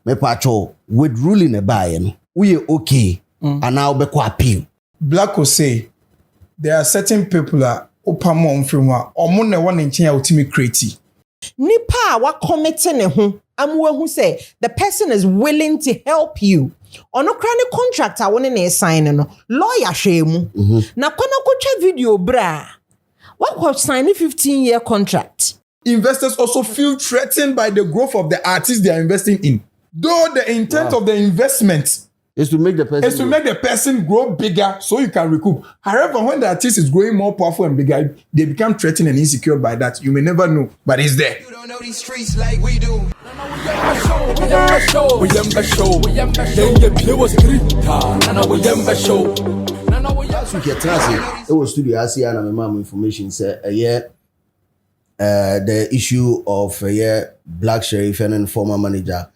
me pacho with ruling a buy no we okay and now be appeal. Black will say there are certain people are opamon from or na one in China ultimate creative. Nipa wa committing ne ho amwe who say the person is willing to help you. Ono krane contractor woni na sign no lawyer hwemu. Na kwana kocha video bra. What could sign a 15-year contract? Investors also feel threatened by the growth of the artists they are investing in. Though the intent of the investment is to make the person grow bigger so you can recoup. However, when the artist is growing more powerful and bigger, they become threatened and insecure by that. You may never know, but it's there. You don't know these streets like we do. Last week it was studio Asia and my mom information said the issue of Black Sheriff and former manager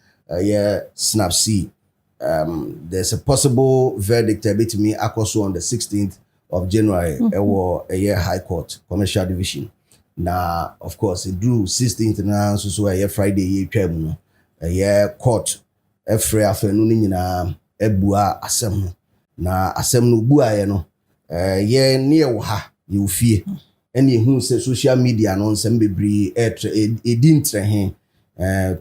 Snap C. There's a possible verdict to me also on the 16th of January a year High Court Commercial Division. Now, of course, it drew 16th now, so a Friday a year court every afternoon na ebua asem na asem no bua no ye near ha you fear any who say social media no nsem bebre edintre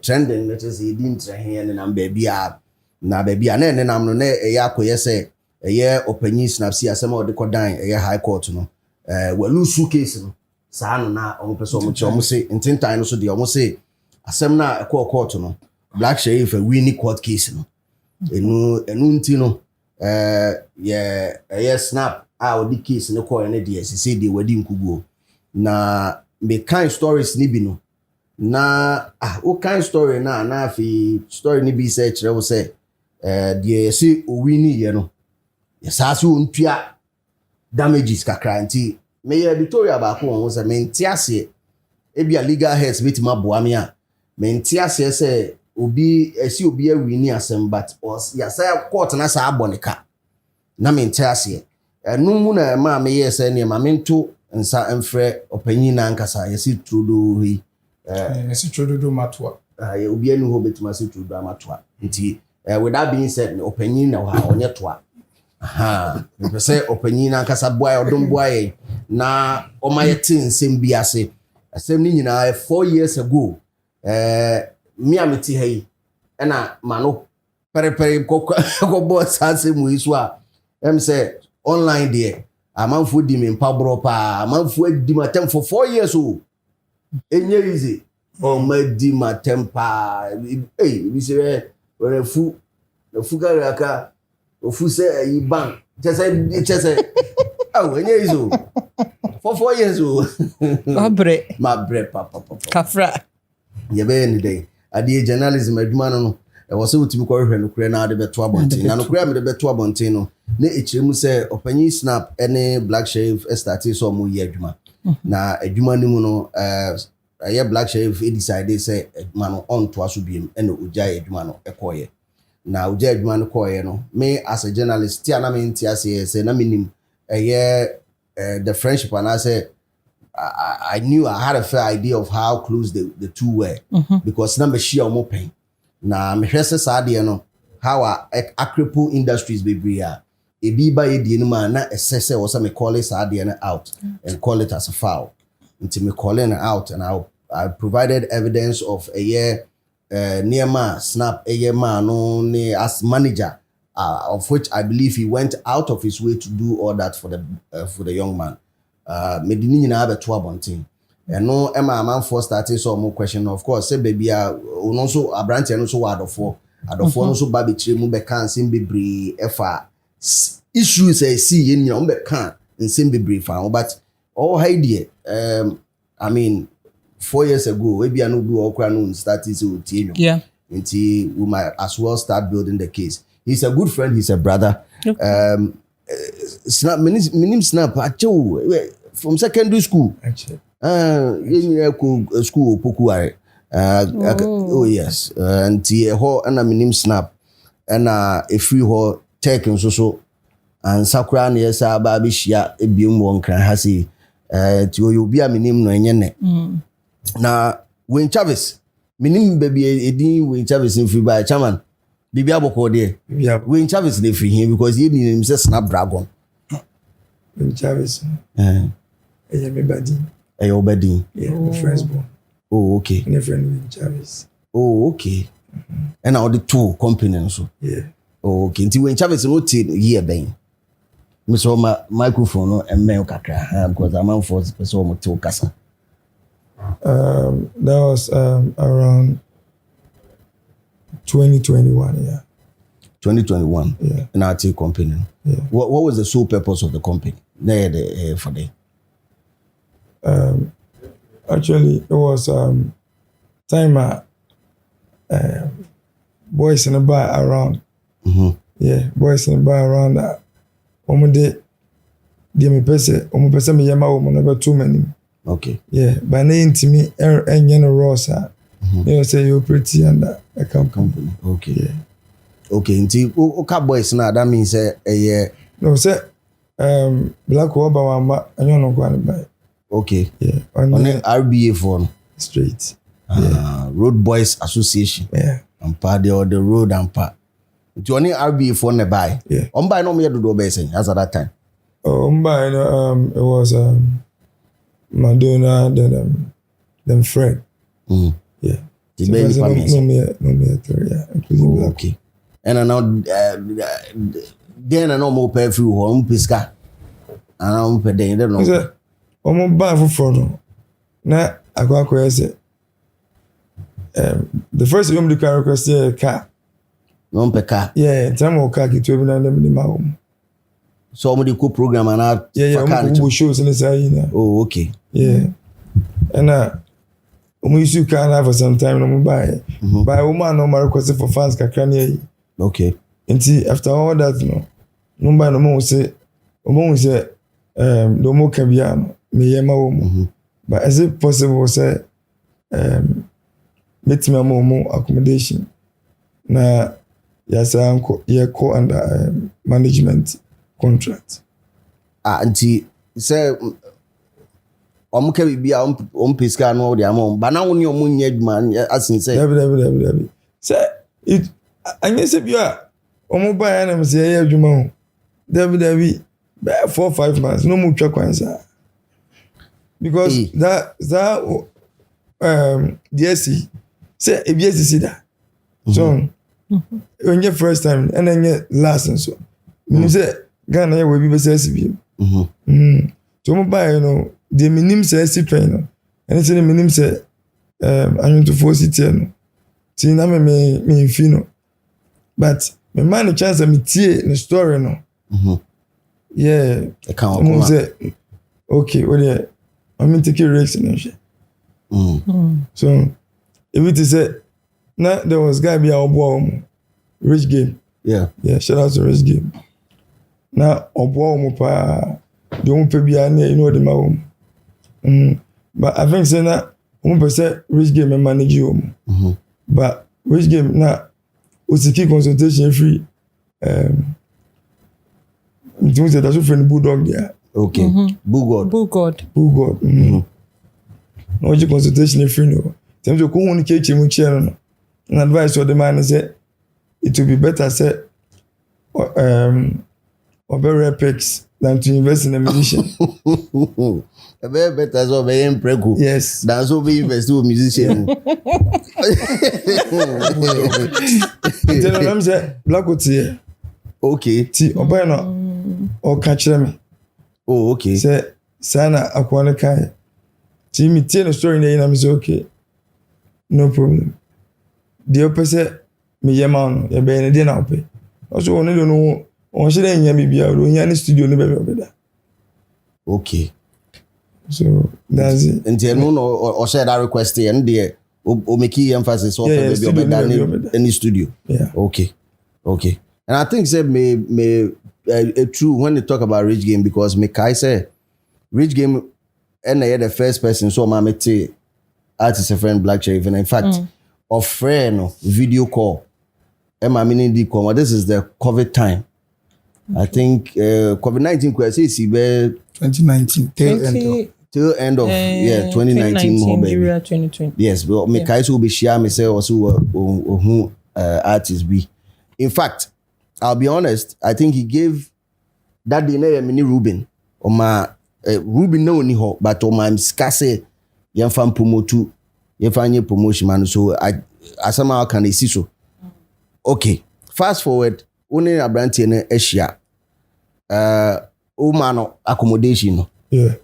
trending let us edintre na bebia na bebia na nam no na yakoye say ye opanyi snap see asem o de kodan high court no walu su case no saa no na o person mo say intintan no so de o say asem na court no Black Sheriff a winning court case no enu nti no snap out the case no call any DS say they wadi nkuguo na me kind stories ni bi no na o kind story na fi story ni bi say kire wo say the say o winning ye no yesase o ntua damages kakra nti me ye Victoria ba ko won say me ntiase e bia legal heads bit ma boa me a me ntiase say obi awini asem but ya say court na sa abonika na me ntiase enu mu na ma me ye say ne ma me nto nsa emfre opanyin na nkasa yesi trudo hi yesi trudo matwa ya obi anu ho betima se trudo matwa nti with that being said opanyin na ha onye toa me say opanyin na nkasa boy odom boy na o ma yeti nsem bi ase asem ni nyina 4 years ago me amiti hey ena mano pere ko boss ase mu isu a em say online there amanfo di me mpabro pa amanfo di matem for 4 years o enye easy o ma di matem pa bi se refu garaka ofu se yi ban chese enye easy for 4 years o mabre papa kafra yebe ni dey ade journalism adwuma no e wo se wotimi ko hwehwe no kure na ade beto abonten na no kure me de beto abonten no na echiremu se opanyi snap ene Black Sheriff start so mo yi adwuma na adwuma ni mu no Black Sheriff decide say adwuma no on to aso biem ene oja adwuma no ekoye na oja adwuma no koye no me as a journalist ti ana me ntiase say na menim the friendship and I say I knew I had a fair idea of how close the two were because number she or more pain. Na me hwese saade no how a cripple industries be bria e bi ba ye die no ma na essese wo say me call it saade no out and call it as a foul until me calling it out and I provided evidence of a year near ma snap a year ma no ne as manager of which I believe he went out of his way to do all that for the young man. Medini nyina abeto abonten eno ema amanfo started so more question of course say baby no so abrante no so adofo no so ba be kire mu be kan sim bebre efa issues see yen nyina be kan sim bebre fa but all idea I mean 4 years ago we be no do okra no started so tie yeah nti we might as well start building the case. He's a good friend, he's a brother. Okay. Snap minim snap acho from secondary school school pokuare oh yes and ho na minim snap and a free ho tech so and sakura na yesa ba bi hia ebiem won kran ha sei ti oyo bi a minim no enye ne na when Travis Minim baby edin we Chavis in free by chairman. Bibi aboko there. Yeah, We Chavis in free here because he name say Snapdragon. Chavis. Eh. Yeah, me body. Your body. Yeah, my friends born. Oh, okay. And a friend with Chavis. Oh, okay. And now the two company so. Yeah. Oh, okay. Until when Chavis no take here ben. Me so my microphone no and mail kakra because I'm on for so mo to kasa. That was around 2021. Yeah. 2021. Yeah. And I take company. Yeah. What was the sole purpose of the company? There the for the. Actually, it was time boys in the bar around. Mm-hmm. Yeah, boys in the bar around that. Omo de me pese me yama wo no be too many. Okay. Yeah, but na intimi enye no rosa. You say you pretty under a company. Okay. Yeah. Okay, until okay boys now that means yeah. No, say black oba wamba enyo no kwa by. Okay. Yeah. On the RBA phone. Straight. Road Boys Association. Yeah. And part the road and part. To only RBA phone buy. Yeah. On buy no me do best as at that time. Oh, by it was Madonna then Fred. Mm. Yeah. The baby family. No me yeah, including black. Okay. And now then I know more pay through home pisca. And I'm pay then no. Say omo ba for no. Na akwa say the first room the car request a car. No pay car. Yeah, time o car ki to be na dem ni ma home. So I'm the co program and I Yeah, we shows in the side. Oh, okay. Yeah. And we used to car for some time no buy. Buy woman no request for fans kakra ne. Okay. Until after all that no buy no more say no more can be me yema wo. But is it possible say meet me more accommodation na yes I co under management contract. Until say omuke bibia pisca no de amon ba na woni omunye adwuma asin say David say it anya say bia omo ba na me say ya adwuma ho David 4-5 months no mu twa kwanza because that DSC say EBSC da so when your first time and then your last and so you say Ghana will be best bi to mo ba the minimum say SC no and it's the minimum say I'm to force it no see na me fino but me man chance me tie the story no yeah account say okay well yeah I'm take a risk no shit so if it is now there was guy be our boy Rich Game yeah shout out to Rich Game now obo mo pa the one pe bia na you know the ma but I think say na one person Rich Game manage you but Rich Game na osiki consultation free you say that's friend bulldog there okay Bulldog no you consultation free no tell you ko won ke chemu chair no and advice for the man say it will be better say or better picks than to invest in a musician. A very better so very imprego. Yes. Than so be invest in a musician. Tell them say black here. Okay. Ti oba no or catch me. Oh, okay. Say sana akwana kai. Ti me tell the story na I'm say okay. No problem. The opposite me yema no ya be ne dey na ope. Also one don't know on should enya bibia o nya ni studio no be obeda. Okay. So that's it. And no or share that request and there o make emphasis on baby obeda any studio. Yeah. Okay. And I think say me true when they talk about Rich Game because me kai say Rich Game and the first person so ma mete artist a friend Black Sheriff and in fact of friend video call. This is the COVID time. Okay. I think COVID-19 crisis 2019 tail till end of 2019 2019 baby. Nigeria 2020. Yes, but me kai so be share me say also who artist be. In fact, I'll be honest, I think he gave that day na mini Ruben or my Ruben no ni ho, but on my skase yan fan promote yan fan promotion man, so I somehow can see so. Okay, fast forward, only a brand in Asia. Woman accommodation. Yeah.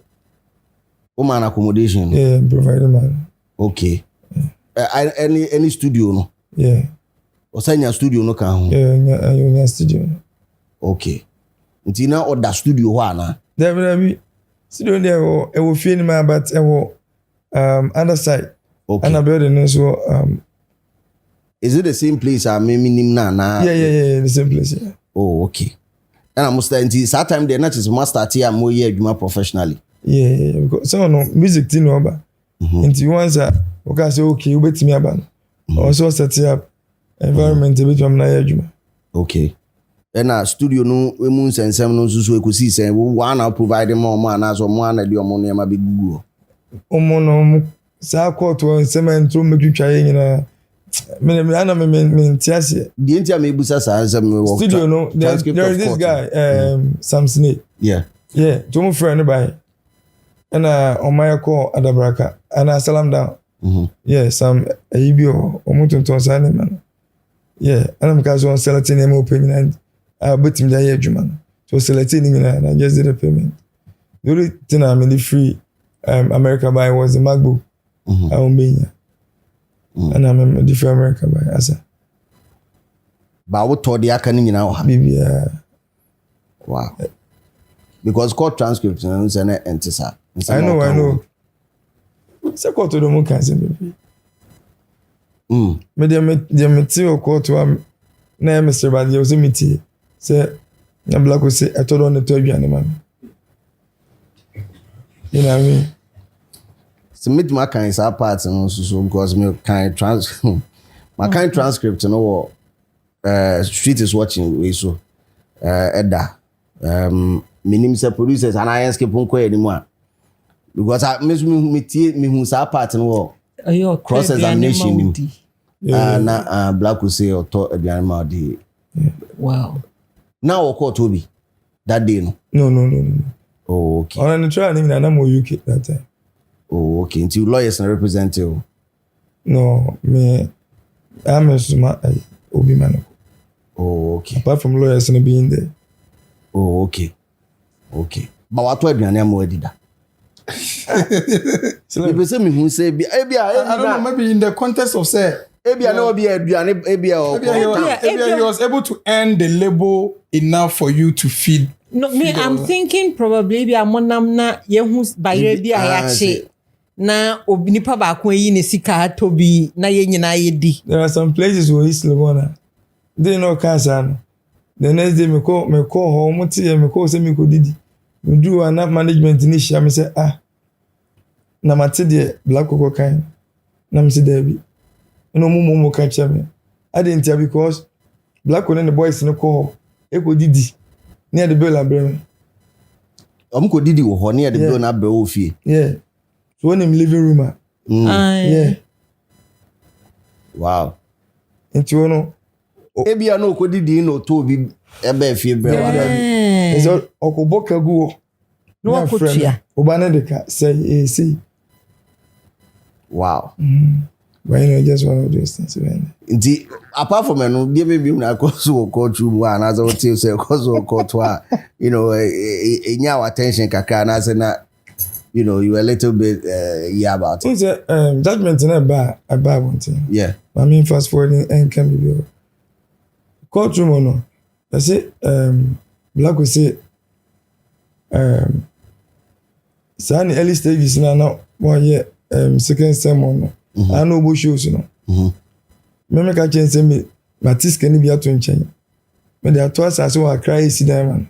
Woman accommodation. Yeah, provider man. Okay. Any studio no? Yeah. Or send your studio no can. Yeah, studio. Okay. Until now or that studio one. There will be studio there will feel my but other side. Okay. And a building so is it the same place I mean na? Yeah, the same place. Yeah. Oh, okay. And I must say until that time the not is master here more year you professionally. Yeah, because so no music thing over. Until once okay say okay, you bet me about. Also set up environment a bit from na adwuma. Okay. And studio no we mun sensem no so e kosi say we wan provide more na so mo na de omo na ma be gugu. Omo no sa court won cement to make you try nyina. Me tiase. The entire me busa sa ansem we studio no there is this guy Samson. Yeah. Yeah, to my friend by. And on my call Adabraka and I salam down. Yeah, some ABO or Muton sign man. Yeah, and I'm because on selecting him open and I bet him the Juman. So selecting him and I just did a payment. The only thing I'm in the free America buy was the MacBook. I won't be here. And I'm in the free America buy as a. But what told the accounting now? Wow. Because court transcripts and enter. I know. It's a court to the moon cancer, baby. Me the material court to name Mr. Bad Yosemite. Say, the black will say, I told on the 12 year man. You know what I mean? Submit my kind of parts and also because me kind my kind transcript, you know, street is watching we so Edda. Minim say producers and I escape on anymore. Because I miss me who sa part no cross examination na black will say or talk animal day. Wow. Now or court Toby that day no. No. Oh, okay. On the trial in Anamo UK that time. Oh, okay. Until lawyers and representative. No, me I'm a smart Obi man. Oh, okay. Apart from lawyers and being there. Oh, okay. Okay. But what do you know did that? People say me who say I don't know, maybe in the context of say maybe I know be maybe he was able to earn the label enough for you to feed. No, me I'm thinking probably be amonam na yehu bayre bi ayache na obinipa ba ko yi ne sika to bi na ye nyina ye di. There are some places where East Lebona they no cancer. The next day me call home me call say me ko didi. Me do an management initial me say na mate de black cocoa kind na me say there be no mo catch me I didn't tell because black one and the boys no call e ko didi near the bell abrem ko didi wo ho near the bell na abre wo fie. Yeah, so when him living room yeah. Wow. Into no ebia no ko didi no to bi ebe fie bre wa da is okoboka guo no akotua obana de ka say wow. But you know, just one of those things. Apart from no, there may be na cause of court room and as I would say cause of court you know in your attention kaka and as na you know you a little bit about it. It's a judgment in a bad one thing. Yeah. I mean fast forwarding and can be courtroom or no. I say black will say Sani early stages now 1 year second sermon. I know what shows no. Me make a change say me Matis can be at nchen. Me dey twice as so I cry see them man.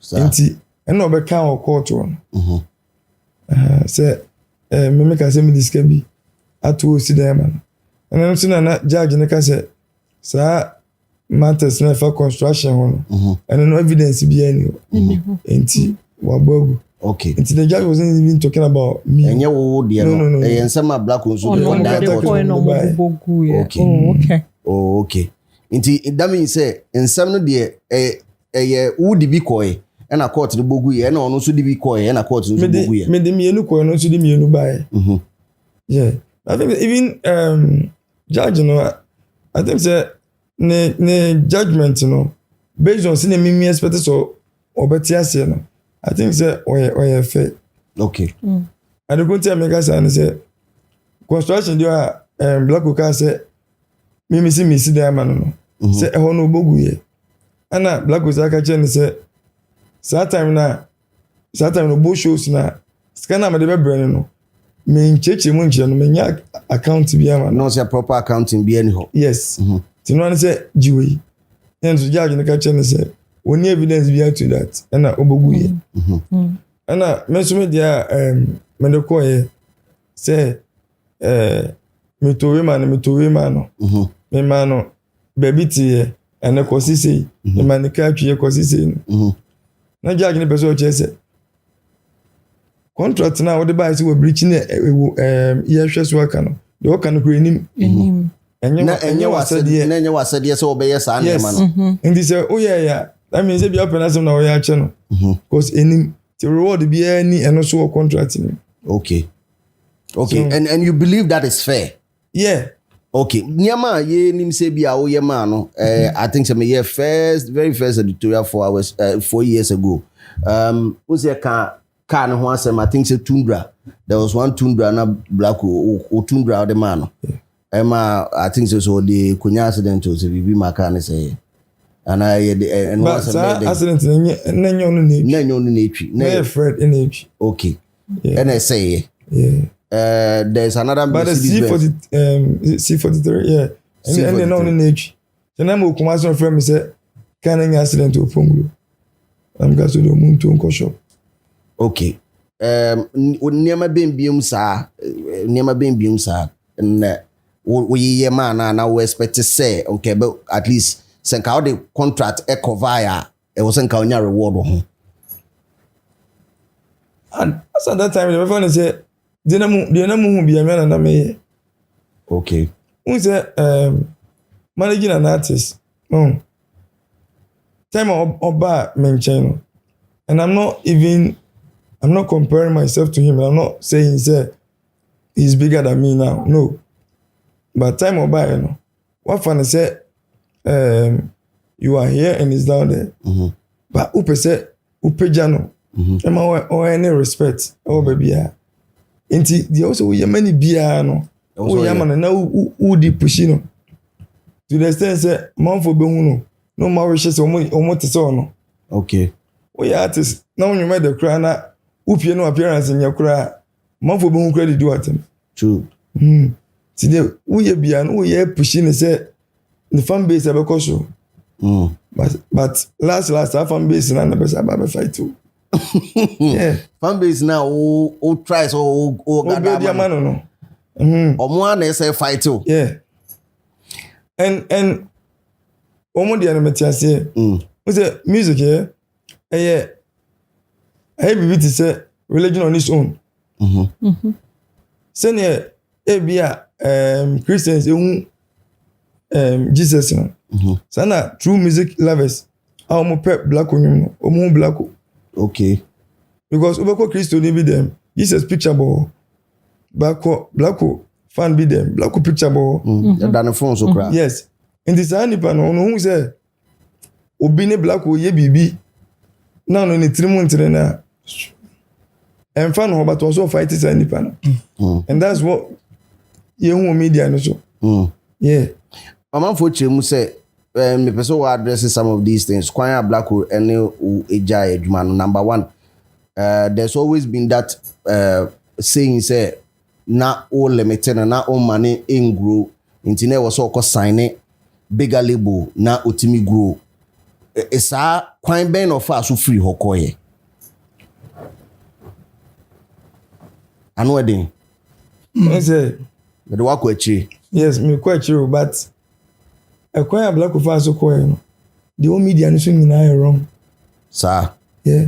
Enti and no be can or court one. Say me make a say me this can be at to see them man. And then so na judge na ka say sa matters na for construction one. And no evidence be any. Enti wabogu Okay. And the judge wasn't even talking about me. And you would No. And some black ones Oh, no, that the point no bogu. Okay. Oh, okay. Oh, okay. That means say in some of the would be coy and a court the bogu and also the coy and a court in the bogu. Me the mienu ko no so the mienu buy. Yeah. I think even judge, you know, I think say ne judgment, you know, based on seeing me expect so or better say no. I think say or fair. Okay. I don't go tell me guys and say construction there black can say me see there man no. Say e ho no bogu ye. Ana black was aka chen say that time no bo shows na scanner me dey be no. Me ncheche mu nche no me nya account bi ama no say proper accounting bi any ho. Yes. Tino na say jiwe. And so judge no ka chen say only evidence be to that and obogu ye. And me so me dia me de ko ye say me to we man no. Me man no baby tie and ko sisi me man ka twie ko sisi. Na judge ni person che say contract na what the buy we breaching ye hwe so aka no the work no enim enye wasade so obeye sa na ma no. And this oh yeah that means if you open as na we ache no because enim the reward be any and also contract ni. Okay so, and you believe that is fair? Yeah. Okay, niama ye nim say bia wo ye ma no I think some year very first editorial 4 years ago was here car no ho asem I think say Tundra, there was one Tundra na black o Tundra the man Emma I think so the kunya accident was bibi maka ne say and was accident nanyo no na twi na Fred in age. Okay. And I say there's another but C43 yeah and they know in age then I'm kuma so friend me say can any accident o Pongulo I'm got to do muntu nko shop. Okay. Niema bembium sa and we ye man na we expect to say okay but at least senka how the contract e cover e was senka onya reward ho. And as at that time the friend say the na mu bi amia na me. Okay. We say managing an artist time oba mention and I'm not comparing myself to him. I'm not saying he's bigger than me now. No. But time or by, you know, what fun is say, you are here and he's down there. But upe say, upe jano. Or any respect. Oh, baby, yeah. Inti, the also we many beer, no. Oh, yeah, man, now who deep pushing. To the extent say, man for behuno. No more wishes or what is on. Okay. Oh, yeah, artist. Now you made the cry now. Upi no appearance in your cry. Man for being credit do at him. True. Today, we are beyond, we are pushing say the fan base of a caution. But last, our fan base and the best about fight too. Yeah. Fan base now, oh, tries, oh, God, man, or one say fight too. Yeah. And, one the animation say, was a music here, yeah. I believe to say religion on its own. Send here, Christians, Jesus. Sana true music lovers. Our pep black on black. Okay. Because over Christo be them. Jesus picture ball. Black fan be them. Black picture ball. Than a phone so crap. Yes. In this animal, no who say Obine black ye bibi. Now no ni 3 months na. And fan ho but also fight is any pan. And that's what you media no so. Yeah. Mama for chemu say me person will address some of these things. Kwanya black or any eja eduma number 1. There's always been that saying say na all limited na all money in grow. Intine was so sign bigger label na otimi grow. Esa kwan ben of us so free hokoye. Anu wedding. I say the work with yes, me quite true, but a choir black of us so choir. The old media is wrong. Sir. Yeah.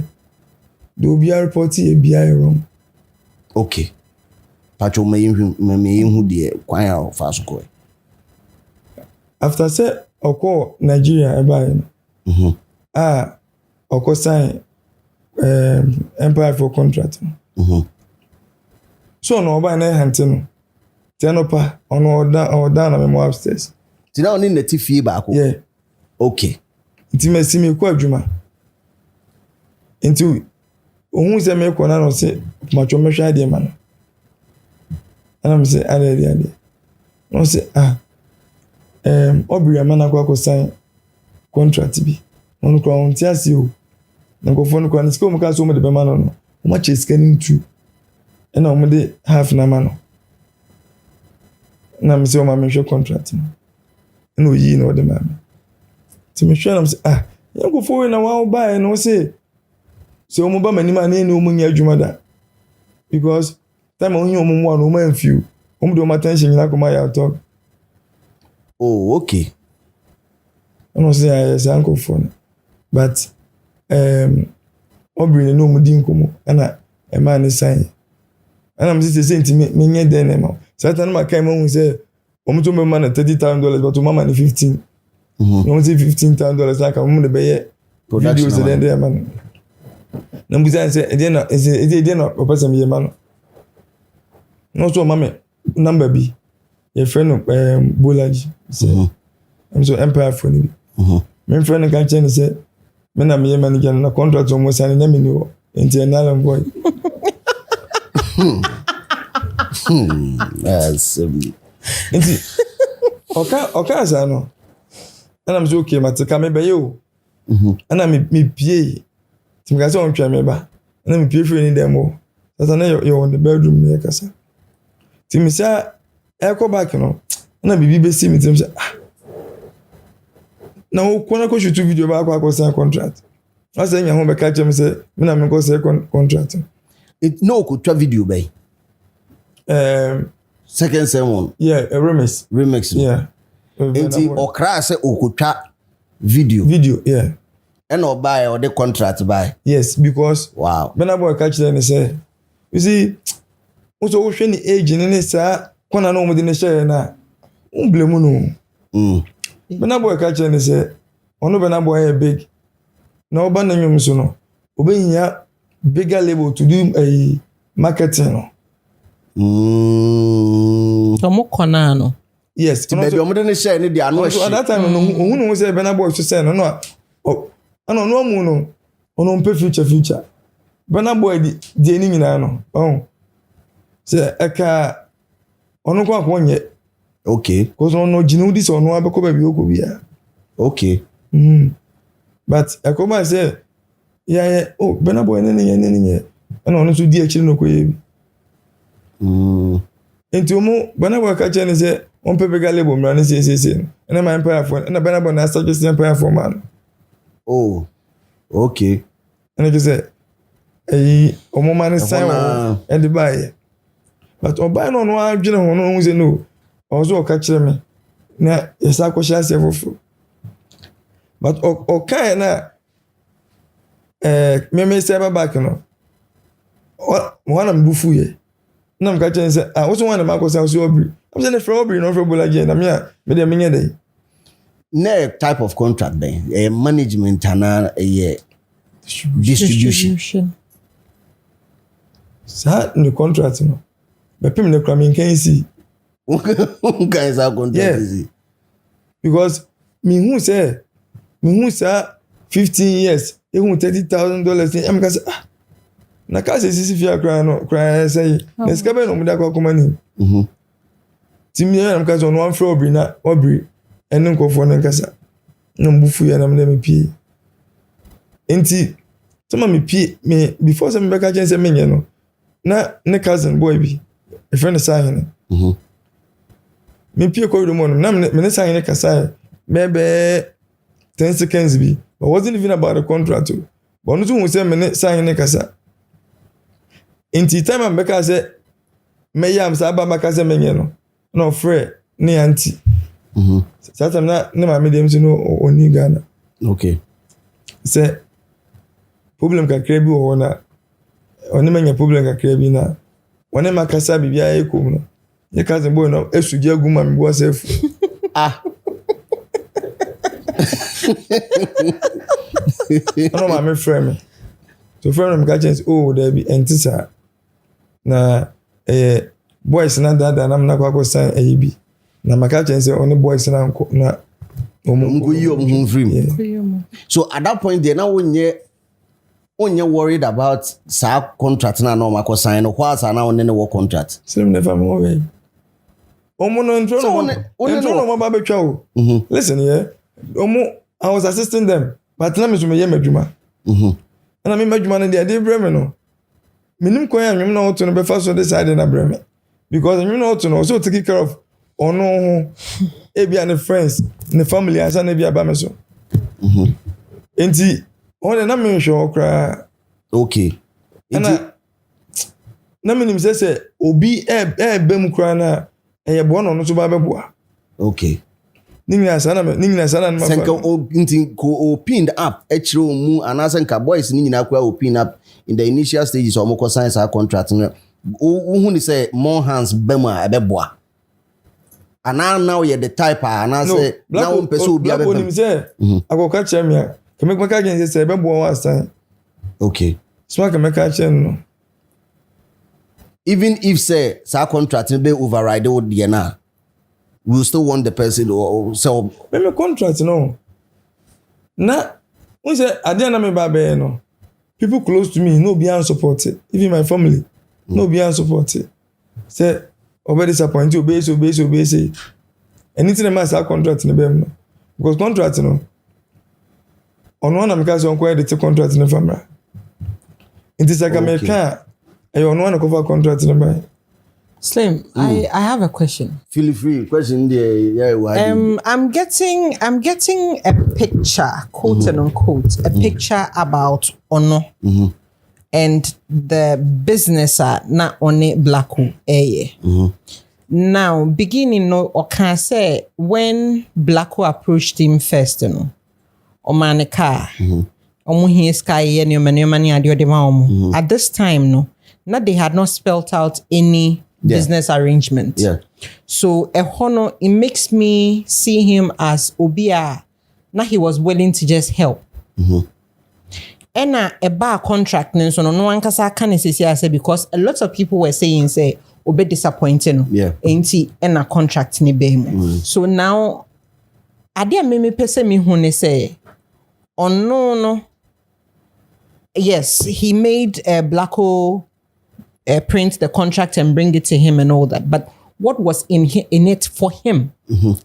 they will be a report a be wrong. Okay. Pacho may who the choir fast go. After say oko Nigeria eba oko sign empire for contract. So no oba na hante no. Tenopa on down na me upstairs. Ti na oni neti fie ba ko. Yeah. Okay. Nti mesi me kwa adwuma. Nti ohun se me kwa na no se macho me hwa de ma no. Ana me se ade. No se obiri amana kwa ko sign contract bi. No kwa on ti ase o. Na ko fo no kwa nsko mo ka so mo de be ma no. O ma che scanning tu. E na mo de half na ma no. Na me se o ma me hwe contract no. No yi no de ma. Ti me hwe na me se yanko fo na wa buy no se o mo ba mani ma na o mo nya adwuma da. Because time on you mo no man few. O mo do my attention na ko ma ya talk. Oh, okay. I don't say I say uncle phone. But obri no mo din komo ana e man is sign. And I'm just saying to me nye den e ma. Satan ma kai mo say o mo to me man $30,000 but o mama ni 15. No say $15,000 like am mo de be Production videos den there man. Na mo say e dey na o person me man. No so mama number bi. Your friend Bolaji say I'm so empire for me. My friend can change say me na me manager na contract o mo sign na me ni o. Enti na lan boy. Yes. Enti oka sa no. And I'm so okay matka me be yo. And me pie. Tim ka say on twa me ba. And me pie free ni dem o. That na you on the bedroom me kasa. Tim say e back no. Na bibi be see me tim say na o kona ko shoot video ba akwa sign contract. I say nya ho be catch me say me na me go say contract. It no ko twa video bay. Second sermon. Yeah, a remix. Yeah. Enti okra say okotwa video. Yeah. And or buy or the contract buy. Yes, because wow. When I boy catch them, they say, you see, also we share the age in any sa. Kona no mo di ne share na. Blame no. When I boy catch them, they say, ono when I boy big. Na oba na nyum so no. Obe nya bigger label to do a marketing no. Tomo kona no. Yes. Baby, omo de ne share ne dia no. At that time no ohun no say when I boy so say no. Ano no mu no ono mpe future bana boy di eni nyina no se eka ono kwa kwonye okay cause ono jinu di so ono abeko ba bi okobia okay but ekoma say yeah bana boy ne ano ono so di akiri no koye enti omo bana boy ka chene say on pepe galebo mra ne say na my empire for na bana boy na suggest empire for man. Oh, okay. And I say, omo man sign and the buy. But o buy no adwene ho no say no. Also ka kire me. Na yesa kwhia se fofo. But o kan na me say back no. One am bufu ye. Na m ka kire say also one am akosa so obri. I'm saying for obri no for Bolaji na me dey menye dey. No type of contract then a management and a distribution. Sa no contract no. But pim ne kwame kan si. Guys are contract easy. Because me who say 15 years, e hu $30,000 em ka say na ka say sisi fia kra say na ska be no mu da kwa komani. Timi em ka so no one for obri na obri enen nkofo na nkasa na mbufu ya na me pie enti tama me pie me before some beka chense menye no na ne cousin boy bi a friend sign me pie ko do na me ne sign ne kasa maybe 10 seconds bi but wasn't even about the contract but no tun say me ne sign ne kasa enti time am beka say me yam sa ba maka say menye no free ne auntie Sasa na ma me dem no oni Ghana. Okay. Say problem ka krebi wo na ɔne ma nya problem kakra bi na ɔne ma kasa bibia ekom no ye cousin boy no esugye agu ma me bo asef no ma me friend so friend me ka chance oh there be entisa na boys na dada na mna kwa sign bi na maka chance on boys na nko na omungo yi omun free so at that point there now onye worried about sa contract na no mako sign no kwa sa na on ne work contract same never more way omo intro no ba betwa o listen here I was assisting them but na me so me ye madwuma na me madwuma no dey breme no minim ko ya nwem na oto no be fa so decide na breme because nwem na oto no so take care of ono ebia ne friends ne family asa na bia ba me so enti on na me show okra okay enti na minim say obi bem kra na eye bo no so ba beboa okay ningina sana na senka intin ko opened up echiro mu anasenka boys ningina kwa open up in the initial stages of moko science our contract no who ni say more hands bema ebeboa ana now you the type ana say now person obi abeba black say akoka chemia kemeka gen say ebeboa wa sign okay so kemeka chen no even if say sa contract be override would dey na we still want the person or so me contract no na we say ade na me ba be no people close to me no be an support it even my family no be an support it say over disappoint you obey say anything na say contract no be no because contract no ono na me ka say onko edit contract no famra it is like America I ono na cover contract no buy Slim, I have a question. Feel free. Question there. Yeah, I'm getting a picture, quote and unquote, a picture about Ono and the business not only Blacko Now, beginning or can I say when Blacko approached him first, you know, Omane car, Omuhi sky money at this time, no, not they had not spelt out any business arrangement. Yeah. So Ehono, it makes me see him as Obia. Now he was willing to just help. And a bar contract, so no one can say because a lot of people were saying say Obe disappointing. Yeah. Ain't he and a contract ni be. So now Adia meme pese mi hune say no. Yes, he made Blacko print the contract and bring it to him and all that. But what was in it for him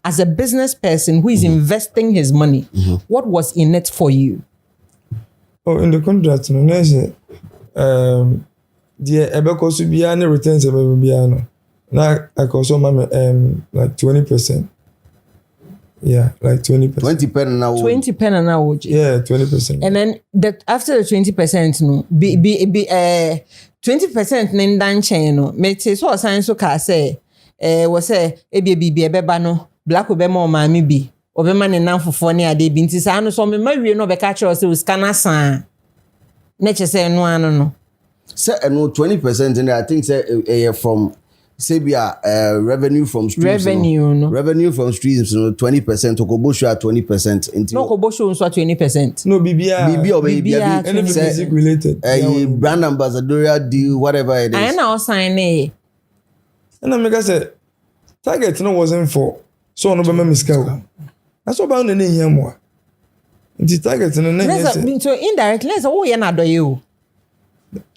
as a business person who is investing his money? What was in it for you? Oh, in the contract, no, the ebeko so bia na returns ebeko bia no. Na I also like 20%. Yeah, like 20%. 20% an hour. 20% an hour. Yeah, 20%. And then after the 20%, no, be 20% nindan chain no. Me say so sign so ka say was say ebi beba no Blacko be mo ma mi bi obema ne nan fofo ne ade bi nti sa no so me ma wie no be ka che say scanner san na che say no ano no say no 20% and I think say from Sabia revenue from streams revenue from streams 20% okobosho at 20% no okobosho so 20% no bibia any music related brand ambassadorial deal whatever it is I now sign and I make say target no wasn't for so no be miska that's about the name here more the target no name so indirectly let's na do you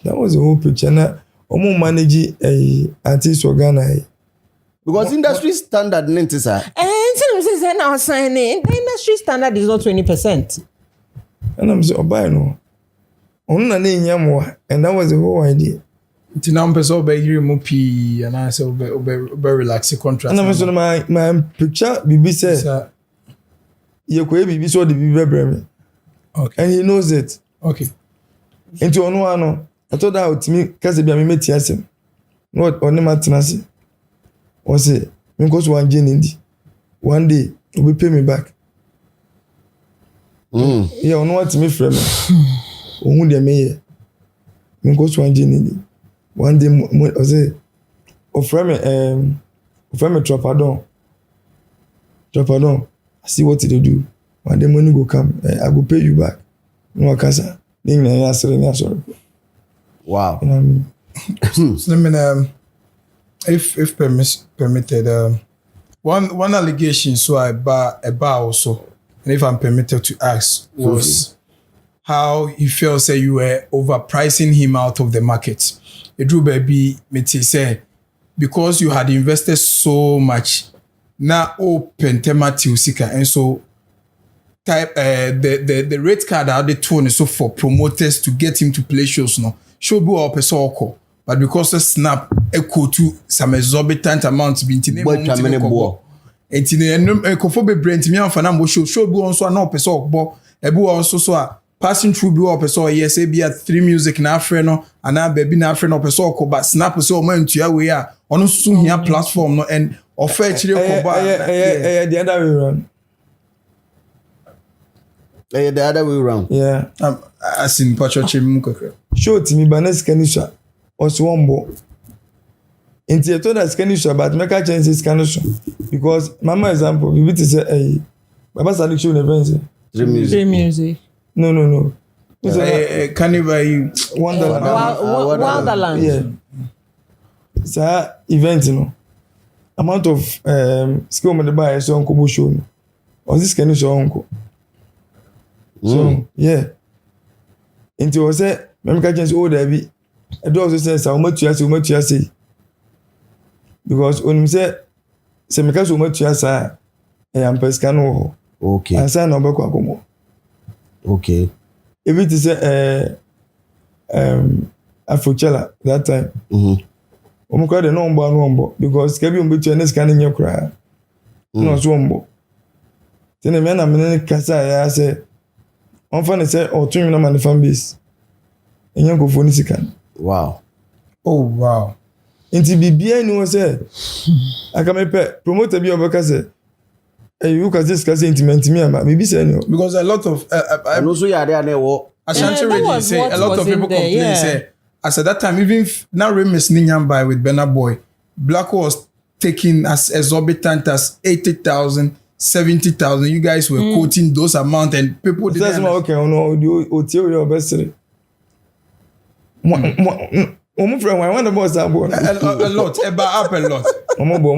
that was the whole picture na omo manage artist organ because industry standard nti sir say now signing the industry standard is not 20%. And I'm so buy no on na nya mo and that was the whole idea ti na mpeso be yiri mo pi and I say obe relax contract and I'm so my picture bibi say you ko bibi so the bibi breme okay and he knows it okay into ono ano I told her to me cause be me meti asem no oni matenase o say me go to one indi one day you will pay me back yeah ono what me frame ohun de me me go to one day I say offer me Trapadon. I see what they do. One day money go come, I go pay you back. No casa. Sorry. Wow. You know what I mean? So I mean, if permitted, one allegation so I bar also, and if I'm permitted to ask, was how he felt say you were overpricing him out of the market. It drew baby me say because you had invested so much, now open temati sika, and so type the rate card out the tone so for promoters to get him to play shows no show be up a but because the snap echo to some exorbitant amounts being in a brand me and show be also no person but ebu also so passing through be up so yes be at 3 music na friend no and na baby na friend no person but snap so man to we are on so here platform no and offer chire ko ba the other way around. The other way around. Yeah. As in Patrick Mukaka. Show to me Banes Kenisha or Swambo. Into a total Kenisha, but make a change is Kenisha. Because Mama example, we need to say, hey, Baba Salik show events. Dream music. No. Can you buy Wonderland? Yeah. It's a event, you know. Amount of skill me the buy so uncle show me. Or this Kenisha uncle. So yeah. Into was say, me can change all there be. I do also say so much you say. Because when you say me can so much you say, I am pescano. Okay. And say no back akomo. Okay. If it is Afrochella that time. We call the number because kebi umbe tu enes kan nye kra. No so umbo. Tene me na me kasa ya say on fan say o tun na man fan base. Enye go phone sikan. Wow. Oh wow. Inti bibia ni wo say aka me pe promoter bi obeka say you can just say intimate me ama maybe say no because a lot of I know so ya there na wo Ashanti radio say a lot of people complain say as at that time even now Remus Ninyamba with Burna Boy Black was taking as exorbitant as 80,000 70,000 you guys were quoting those amount and people didn't that's okay no o tie your best Omo friend one the boss abo a lot up a lot omo bo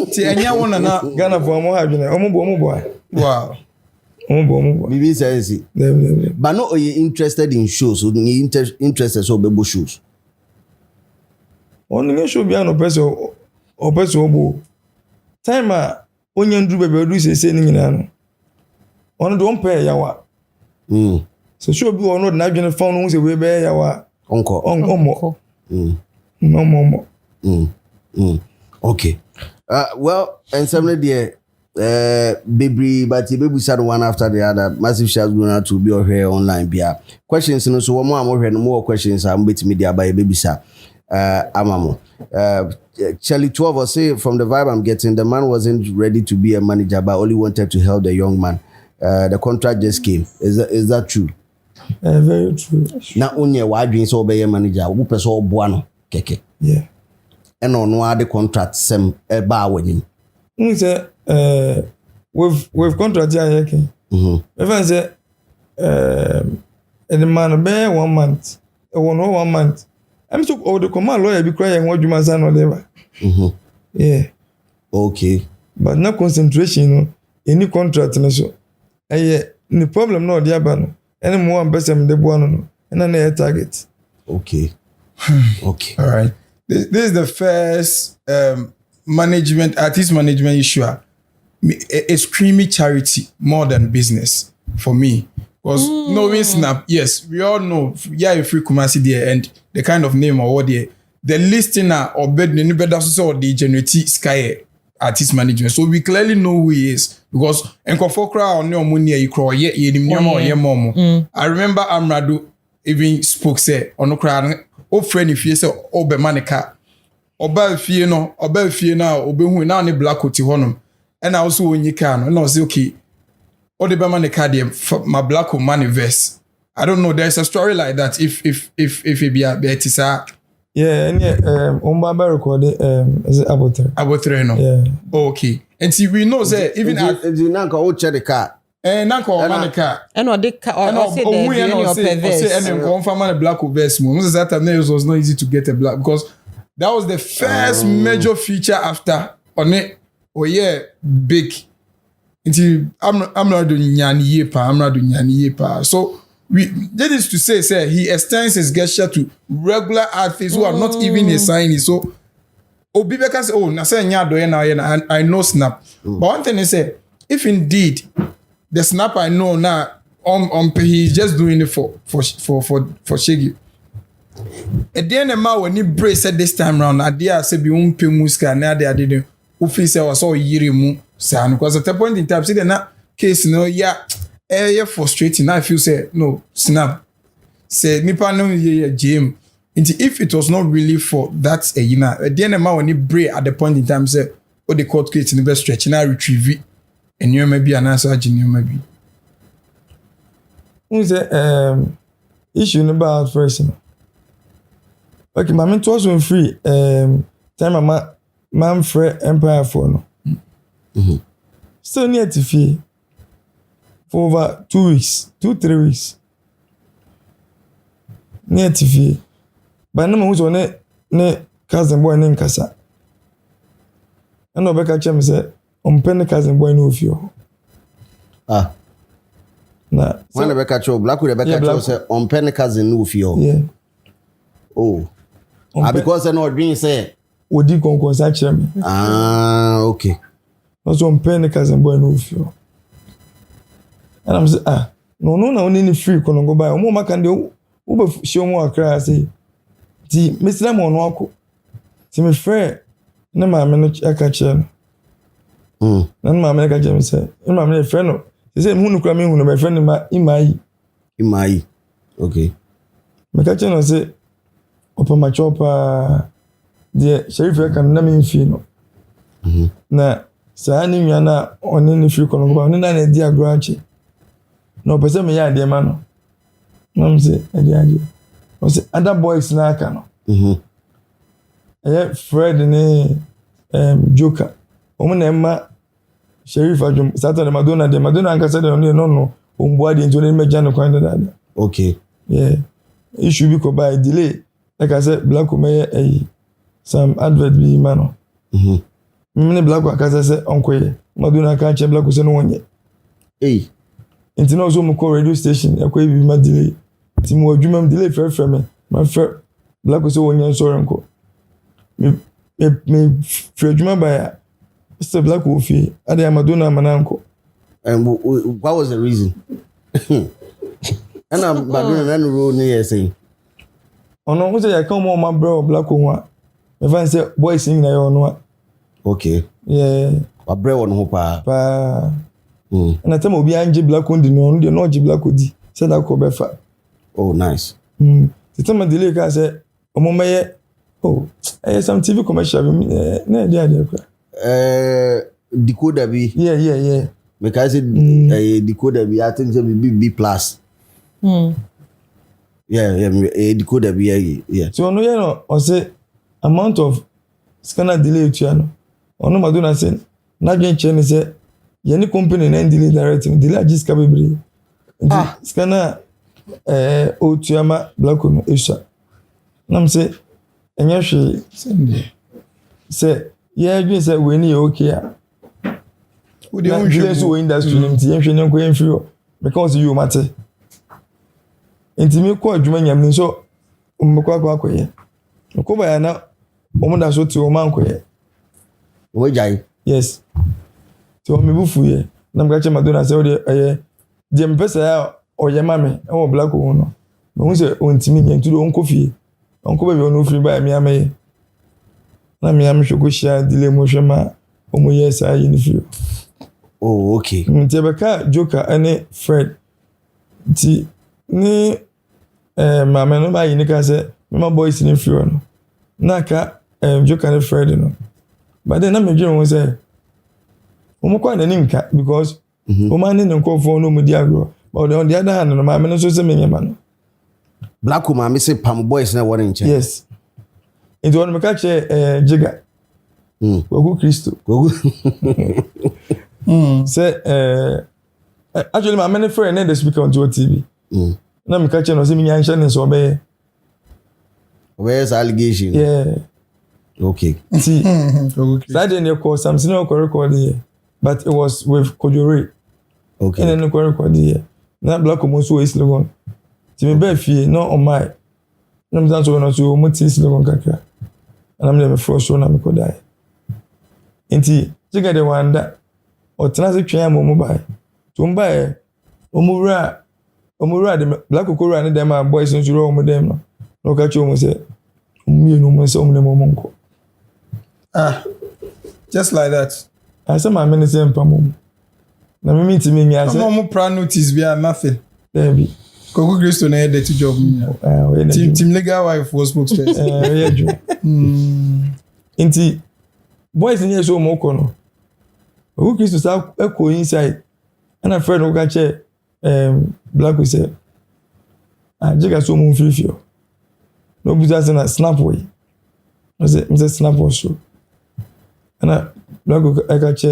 ti enya wona na Ghana for omo have na omo bo wow omo bo bibi say but no you interested in shows so you interested so bebo shows on the show bi an person obo time a onye ndru bebe do say ni nyina no on do pay yawa so show bi on na adwene phone no say we be yawa onko okay well and some there baby but you baby said one after the other massive shares going out to be here online bia questions no so one more more questions am bet media by baby sir amamo Charlie 12 was say from the vibe I'm getting the man wasn't ready to be a manager but only wanted to help the young man the contract just came is that true? Very true. Na onye wa adwin so obey manager wo pese oboa no keke yeah and on wa the contract sem e ba wanim say we've contract here yake even say the man be 1 month e won 1 month I'm so all the command lawyer be crying what you must say no there yeah okay but no concentration no any contract no so the problem no there ba no any more ambassador de bono no and na target okay okay all right this is the first artist management issue it's creamy charity more than business for me because knowing Snap yes we all know yeah free Kumasi there and the kind of name or what the listener or bed the better so the generate sky artist management so we clearly know who he is because enkofokra on your money you crawl ye momo I remember Amrado even spoke say on okra o friend if you say obe manika oba fie na obehu na ne black oti honom and also when you can and I was okay o de be manika dey my black man verse I don't know. There's a story like that. If it be a betisa. Yeah, and Umbaba recorded is it Abotre no. Yeah. Okay. And see, we know say even at nanka o che the car. nanka o man the car. And or they say and then confirm the black vest. Most of that time it was not easy to get a black because that was the first major feature after on it. Oh yeah, big. Until I'm not doing nyani yepa. So that is to say he extends his gesture to regular artists who are not even a signee. So Obi Beka say, na say nya do na I know Snap. But one thing is say if indeed the Snap I know now he's just doing it for Shaggy. At the end of my when he brace at this time round, idea say be pay muska na they didn't officer was all yiri mu say because at the point in time see the case frustrating. I feel say no Snap say me pa no game. If it was not really for that at the end of my when he break at the point in time say what the court case in the best stretch and I retrieve it and you maybe an answer you maybe. Issue about first. Okay, my mentor was free. Time my friend Empire for no. Still near to fee for over 2-3 weeks. Near to fee. But no who's on it, ne cousin boy named Casa. I know Becca Cham said, penny cousin boy no few. Ah. Nah. When the Becca Cho, Black with the Becca Cho said, penny cousin no few. Yeah. Oh. Because I know what being said. Would you concourse me? Ah, okay. Also, penny cousin boy no few. And I'm saying, no, any free can go by. More can do. Uber show more cry, say. Ti Mr. Mo no ako. Ti me friend na ma me no akache no. Na ma me akache me say, ma me friend no. Say me hunu kura me hunu my friend ma Imai. Okay. Me kache no say opa ma chopa de Sheriff kan na me mfi no. Na sa ni nwa na oni ni free kono ba oni na di agro ache. No pese me ya de ma no. No me say ade. Was other boys na aka no. Fred ne Joker. Omo na emma Sheriff Ajum Saturday Madonna anka said no omboa de ntoni meja no kwan da. Okay. Yeah. Issue bi ko by delay. Like I said Black Omeye some advert bi ma no. Me Black aka say onkoye. Madonna kan che Black say no wonye. Nti no so mo call radio station akoy bi ma delay. Ti mo adwuma delay frɛ me. My friend Black was so one sorry uncle. Me adwuma by Mr. Black Wolfie. I am Madonna Mananko. And what was the reason? And I'm Madonna and road near saying. Oh no, who's I come on my bro Black one. If I say boy sing na you okay. Yeah. A bro on hopa. Pa. And I tell me be anje Black on the no Black odi. Say that ko befa. Oh nice. The time I delay can say, some TV commercial. Decoder B. Yeah. Because decoder B, I think it will be B plus. Yeah, decoder B. Yeah. So no, I say amount of scanner delay to you. No, Madonna say, not just change say, any company and delay directing delay just capable. Scanner. Otuyama Black no Asia. Nam say enya hwe say yeah dwen say we ni okay a. We dey hwe so industry nim ti hwe nko enfiri because you matter. Enti me ko adwuma nyam ni so mmekwa akoye. Ko ba ya na omuda so ti o man koye. We jai. Yes. So me bufu ye. Nam ga che Madonna say o de de mpesa ya oye mame e Black wo no me hu se ontimi nyen tudo onko fie onko be no free by me amaye na me am hweko hia delay mo hwema omo yes ayi ni fie. Oh okay. Ntebeka Joker ene Fred ti ni mame no ba yi ni ka se me ma boys ni fie no na ka Joker ne Fred no but then na me dwen won se omo kwa na ni nka because o man ne nko fo no mu di agro but on the other hand no maame no so se menyama no black woman say pam boys na won nche yes into one make che jiga Ogu Kristo say actually my many friend and the speaker on TV na me catch no say me nyan hye so be where's allegation yeah okay see that day they call something no record here but it was with Kojore okay and then no record here na black woman so is logon ti me be fie no on my na me dance no so mo ti is logon kakra and I'm never for sure na me ko die enti jiga de wanda o tena se twen am mo bai to mbai omura de black kokora ne dem boys nso ro mo dem no ka cho mo se mi no mo se o mo monko just like that. I say my men say mpam na me meet me nya say mo plan notice be nothing there be Kogu Kristo na head to job team legal wife was spokesperson yeah jo enti boys ni so mo ko no Kogu Kristo sa eko inside and a friend who catch black we say jiga so mo free no business na snap way I say snap also and black I catch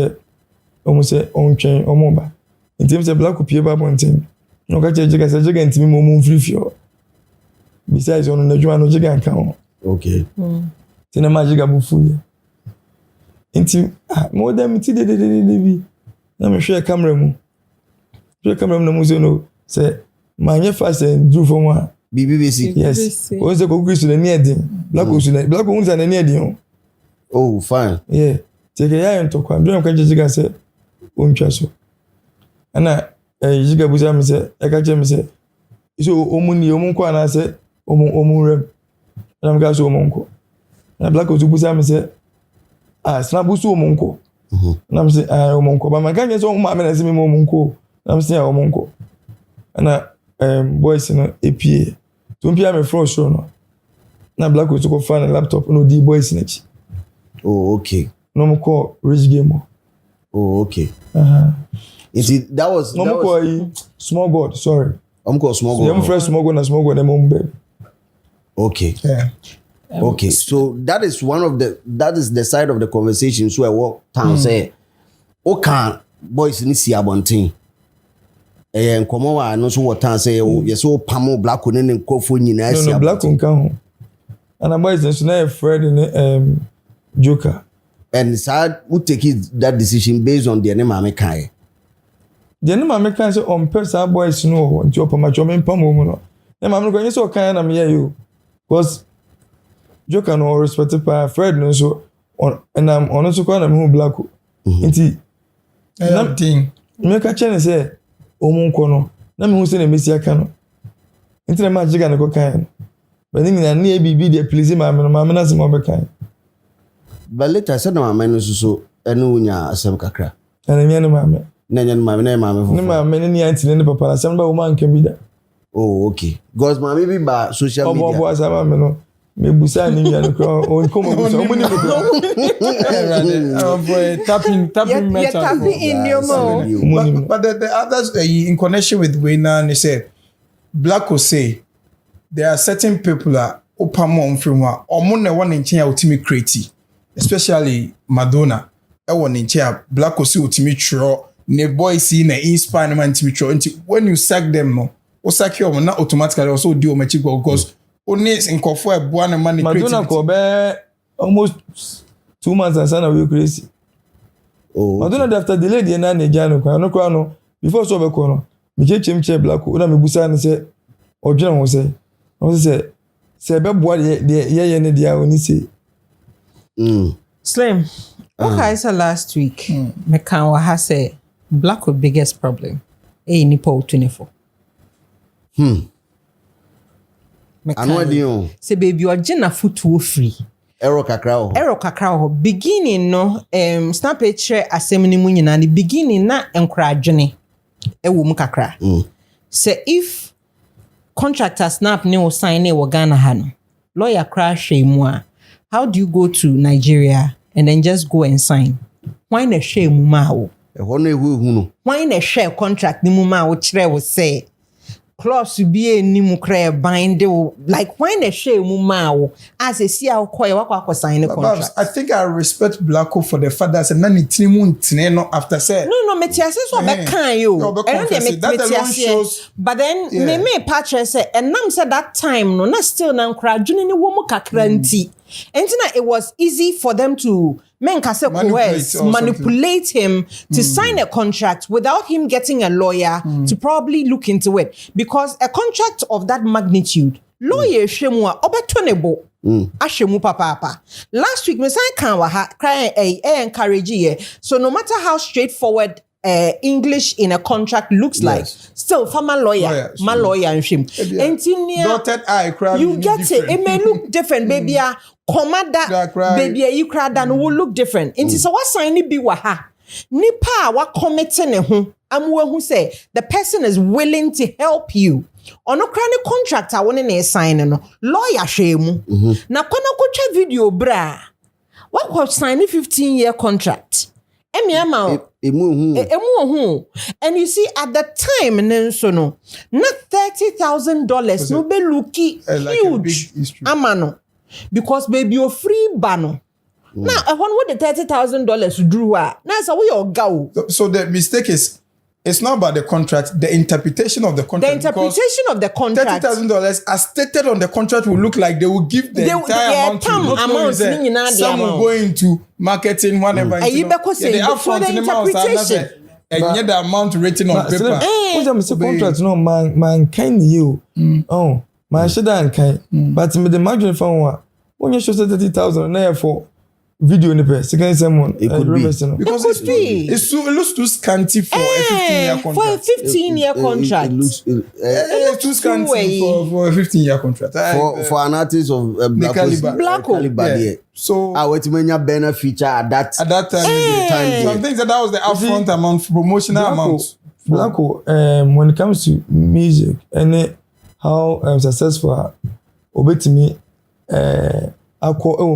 almost say on train or mobile in terms of black pie ba bonten no catch jiga say jiga ntimi mo free besides on no juma no jiga nkan okay tina ma jiga bu fu ye nti mo dem ti de bi na me hwe camera mu na mu say no say manye fast and do for one BBC yes o say Kogu Kristo na ni edin black o na ni edin oh fine yeah take ya ento kwa ndem ka jiga say o ntwa so ana jiga buza me say e ka che me say so omunko ana say omunrem na me ka so omunko na black o buza me say snap busu omunko na me say omunko ba man ka nye so ma me na say me omunko na me say omunko ana boys no APA to mpia me from show no na black o to go find a laptop no di boys na chi oh okay no mo call rich gamer oh okay you see that was no mo call small god sorry call small god so you fresh small god na small god na mo baby okay yeah okay so that is the side of the conversation so I walk town say okay boys ni si abontin nkomo wa no so what town say you so pamo black ne nkofo nyina si no black nka ho and boys so na Fred ne Joker and sad who take that decision based on the name Amekai the name Amekai say on person boys no nti opama chome pamo mu no na ma no so kan na me you because Joker no respect pa Fred no so and I'm on so kwa na me black nti na thing me ka chene say omunko no na me hu say na mesi aka no nti na ma jiga na ko kan but ni na e bibi dey please ma me na se mo be kan but later said na ma no so enu nya asem kakra na me no ma me na nya ma me ni ma me ni anti ni papa na asem ba wo man kan bi da oh okay because ma me bi ba social media obo asama me no me busa ni nya no ko on komo busa o muni boy tapping metal tapping in your mouth but the others in connection with Wayne they say black will say there are certain people that opamon from wa omo na won nchen ya otimi create especially Madonna e won nchen ya black will say otimi tro ne boy see na inspire man otimi tro when you sack them no o sack you na automatically also do o machi go because only nkofo e boa na man create Madonna ko be almost 2 months and sana we crazy oh Madonna after delay the na Nigeria no kwa no before so be ko no me che black o na me busa ne say odwena ho say no say be boa ye ne dia oni say Slim okay so last week me kan wa ha say black with biggest problem nipa 24 anu edi say baby ogina futuo free error kakra ho beginning no snap picture asem ni mu nyina ni beginning na enkradwene ewo mu kakra say if contractor snap ne o sign ne wo Ghana ha no lawyer crash mu a how do you go to Nigeria and then just go and sign why na shame ma wo ɛhɔ no ehu no why na share contract ni mu ma wo kyerɛ wo say clause bi eni mu kra bind wo like why na share mu ma wo as a see how koy wa sign the contract. I think I respect Blacko for the fact that say na ni tinimu ntine no after say no metiase so be kan yo that alone shows but then me patch say enam say that time no na still na nkra dwene ni wo mu kakra nti entina it was easy for them to manipulate him to sign a contract without him getting a lawyer to probably look into it. Because a contract of that magnitude, lawyer shemwa obetonebo ashemu papa. Last week, me say cry encourage. So no matter how straightforward English in a contract looks like, still former lawyer, my lawyer and shim. Dotted I cry. You get it. It may look different, baby. Commander, baby, you cry down will look different. And so what sign it be waha? Nipa wa committing ho. Amwe who say the person is willing to help you. Ono krani contract I want to sign no lawyer shemu. Na kona kucha video bra. What was signing 15-year contract? Emu and you see at the time nenso no not $30,000 no be looky huge amano because baby you free bano now I want what the $30,000 drew now so we all go. So the mistake is it's not about the contract, the interpretation of the contract. The interpretation of the contract. $30,000 as stated on the contract will look like they will give the entire amount to some will go into marketing, whatever. You they have front in the interpretation. And yet the amount written on paper. What's the contract? No, man, kind you. Oh, man, should I kind. But me the margin from what? When you show 30,000 there for video in the press, second someone it could be because it looks too scanty for a 15-year contract. For a 15-year contract, it looks too scanty for a 15-year contract. For an artist of Blacko. So I went to many benefit feature at that time. Some things that was the upfront amount, promotional amount. Blacko, when it comes to music and how successful obetimi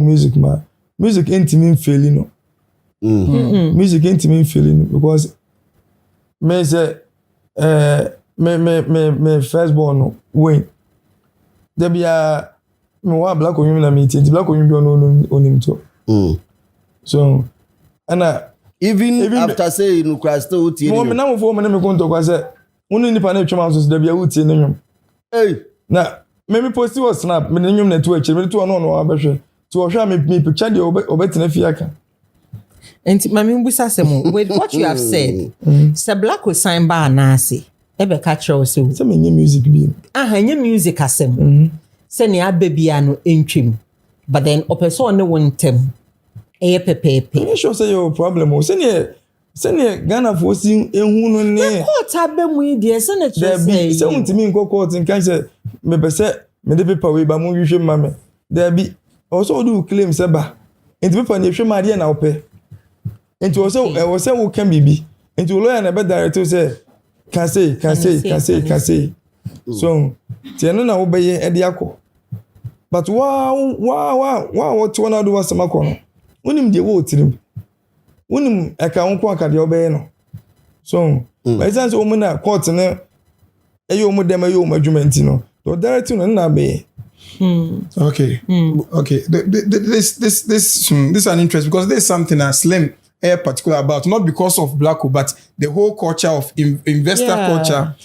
music man. Music ain't mean failing no. Music ain't mean failing because me say me firstborn no win. There be a me wa black on you na me the black on you on him too. So and even after say you cry still tie. Mo me na mo for me na me kon to kwa say wonu nipa na twema so there be a utie na nwom. Na me post was snap me na nwom na to achi me to no abehwe. So me picture the obetena fiaka. And mami mbusa semo with what you have said. Se Blacko sign ba anase. Ebe ka kire so. Se me music bi. Nye music asem. Se ne abebia no entwem. But then opeso ne wontem. Eye pepepe. You sure say your problem o. Se ne Ghana for sin ehunu no ne. Court abemu die se ne tire say. Se untimi nko court nkan say me pese me de paper we ba mo hwehwe mame. There be also do claim seba enti people na hwe maade na ope enti wo say wo can bibi enti lawyer na be direct say can say so tieno na wo be ye ede akọ but wow what one do was makọ no wonim de wo tirim wonim eka won ko aka de obe no so by sense wo mu na court na eyo mu dem eyo mu adwuma no the direct na be. Okay. This is an interest because there's something that Slim particular about, not because of Blacko, but the whole culture of investor culture